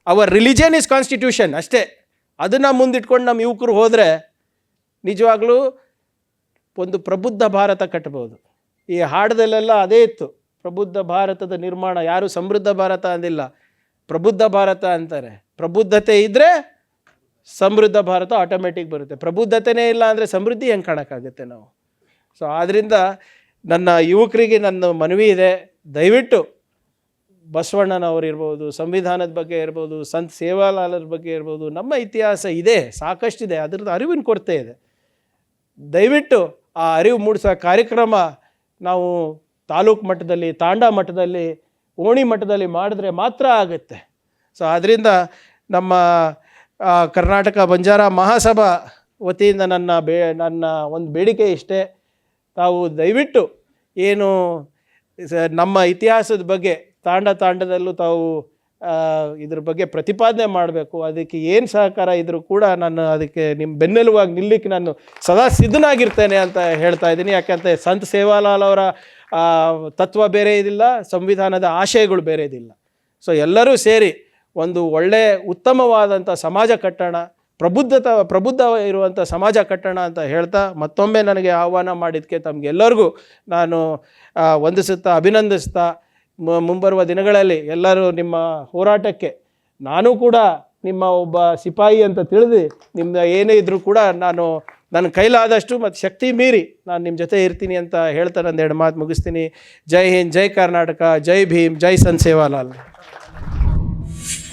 ಅವರ್ ರಿಲಿಜನ್ ಇಸ್ ಕಾನ್ಸ್ಟಿಟ್ಯೂಷನ್ ಅಷ್ಟೇ. ಅದನ್ನು ಮುಂದಿಟ್ಕೊಂಡು ನಮ್ಮ ಯುವಕರು ಹೋದರೆ ನಿಜವಾಗ್ಲೂ ಒಂದು ಪ್ರಬುದ್ಧ ಭಾರತ ಕಟ್ಬೋದು. ಈ ಹಾಡದಲ್ಲೆಲ್ಲ ಅದೇ ಇತ್ತು, ಪ್ರಬುದ್ಧ ಭಾರತದ ನಿರ್ಮಾಣ. ಯಾರು ಸಮೃದ್ಧ ಭಾರತ ಅಂದಿಲ್ಲ, ಪ್ರಬುದ್ಧ ಭಾರತ ಅಂತಾರೆ. ಪ್ರಬುದ್ಧತೆ ಇದ್ದರೆ ಸಮೃದ್ಧ ಭಾರತ ಆಟೋಮೆಟಿಕ್ ಬರುತ್ತೆ. ಪ್ರಬುದ್ಧತೆನೇ ಇಲ್ಲ ಅಂದರೆ ಸಮೃದ್ಧಿ ಹೆಂಗೆ ಕಾಣೋಕ್ಕಾಗುತ್ತೆ ನಾವು? ಸೊ ಆದ್ದರಿಂದ ನನ್ನ ಯುವಕರಿಗೆ ನನ್ನ ಮನವಿ ಇದೆ, ದಯವಿಟ್ಟು ಬಸವಣ್ಣನವರು ಇರ್ಬೋದು, ಸಂವಿಧಾನದ ಬಗ್ಗೆ ಇರ್ಬೋದು, ಸಂತ ಸೇವಾಲಾಲರ ಬಗ್ಗೆ ಇರ್ಬೋದು, ನಮ್ಮ ಇತಿಹಾಸ ಇದೆ, ಸಾಕಷ್ಟಿದೆ, ಅದ್ರದ್ದು ಅರಿವಿನ ಕೊರತೆ ಇದೆ. ದಯವಿಟ್ಟು ಆ ಅರಿವು ಮೂಡಿಸೋ ಕಾರ್ಯಕ್ರಮ ನಾವು ತಾಲೂಕು ಮಟ್ಟದಲ್ಲಿ, ತಾಂಡಾ ಮಟ್ಟದಲ್ಲಿ, ಓಣಿ ಮಟ್ಟದಲ್ಲಿ ಮಾಡಿದ್ರೆ ಮಾತ್ರ ಆಗುತ್ತೆ. ಸೊ ಆದ್ದರಿಂದ ನಮ್ಮ ಕರ್ನಾಟಕ ಬಂಜಾರ ಮಹಾಸಭಾ ವತಿಯಿಂದ ನನ್ನ ಒಂದು ಬೇಡಿಕೆ ಇಷ್ಟೇ. ತಾವು ದಯವಿಟ್ಟು ಏನು ನಮ್ಮ ಇತಿಹಾಸದ ಬಗ್ಗೆ ತಾಂಡದಲ್ಲೂ ತಾವು ಇದ್ರ ಬಗ್ಗೆ ಪ್ರತಿಪಾದನೆ ಮಾಡಬೇಕು. ಅದಕ್ಕೆ ಏನು ಸಹಕಾರ ಇದ್ರೂ ಕೂಡ ನಾನು ಅದಕ್ಕೆ ನಿಮ್ಮ ಬೆನ್ನೆಲುವಾಗಿ ನಿಲ್ಲಕ್ಕೆ ನಾನು ಸದಾ ಸಿದ್ಧನಾಗಿರ್ತೇನೆ ಅಂತ ಹೇಳ್ತಾ ಇದ್ದೀನಿ. ಯಾಕಂದರೆ ಸಂತ ಸೇವಾಲಾಲ್ ಅವರ ತತ್ವ ಬೇರೆ ಇದಿಲ್ಲ, ಸಂವಿಧಾನದ ಆಶಯಗಳು ಬೇರೆ ಇದಿಲ್ಲ. ಸೊ ಎಲ್ಲರೂ ಸೇರಿ ಒಂದು ಒಳ್ಳೆಯ ಉತ್ತಮವಾದಂಥ ಸಮಾಜ ಕಟ್ಟೋಣ, ಪ್ರಬುದ್ಧ ಇರುವಂಥ ಸಮಾಜ ಕಟ್ಟೋಣ ಅಂತ ಹೇಳ್ತಾ, ಮತ್ತೊಮ್ಮೆ ನನಗೆ ಆಹ್ವಾನ ಮಾಡಿದ್ದಕ್ಕೆ ತಮಗೆಲ್ಲರಿಗೂ ನಾನು ವಂದಿಸುತ್ತಾ ಅಭಿನಂದಿಸ್ತಾ, ಮುಂಬರುವ ದಿನಗಳಲ್ಲಿ ಎಲ್ಲರೂ ನಿಮ್ಮ ಹೋರಾಟಕ್ಕೆ ನಾನು ಕೂಡ ನಿಮ್ಮ ಒಬ್ಬ ಸಿಪಾಯಿ ಅಂತ ತಿಳಿದು ನಿಮ್ಮ ಏನೇ ಇದ್ದರೂ ಕೂಡ ನಾನು ನನ್ನ ಕೈಲಾದಷ್ಟು ಮತ್ತು ಶಕ್ತಿ ಮೀರಿ ನಾನು ನಿಮ್ಮ ಜೊತೆ ಇರ್ತೀನಿ ಅಂತ ಹೇಳ್ತಾ ಒಂದೆರಡು ಮಾತು ಮುಗಿಸ್ತೀನಿ. ಜೈ ಹಿಂದ್, ಜೈ ಕರ್ನಾಟಕ, ಜೈ ಭೀಮ್, ಜೈ ಸಂತ್ ಸೇವಾಲಾಲ್.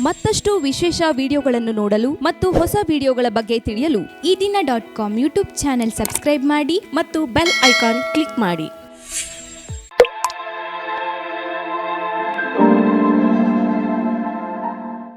ಮತ್ತಷ್ಟು ವಿಶೇಷ ವಿಡಿಯೋಗಳನ್ನು ನೋಡಲು ಮತ್ತು ಹೊಸ ವಿಡಿಯೋಗಳ ಬಗ್ಗೆ ತಿಳಿಯಲು ಈ ದಿನ .com ಯೂಟ್ಯೂಬ್ ಚಾನೆಲ್ ಸಬ್ಸ್ಕ್ರೈಬ್ ಮಾಡಿ ಮತ್ತು ಬೆಲ್ ಐಕಾನ್ ಕ್ಲಿಕ್ ಮಾಡಿ.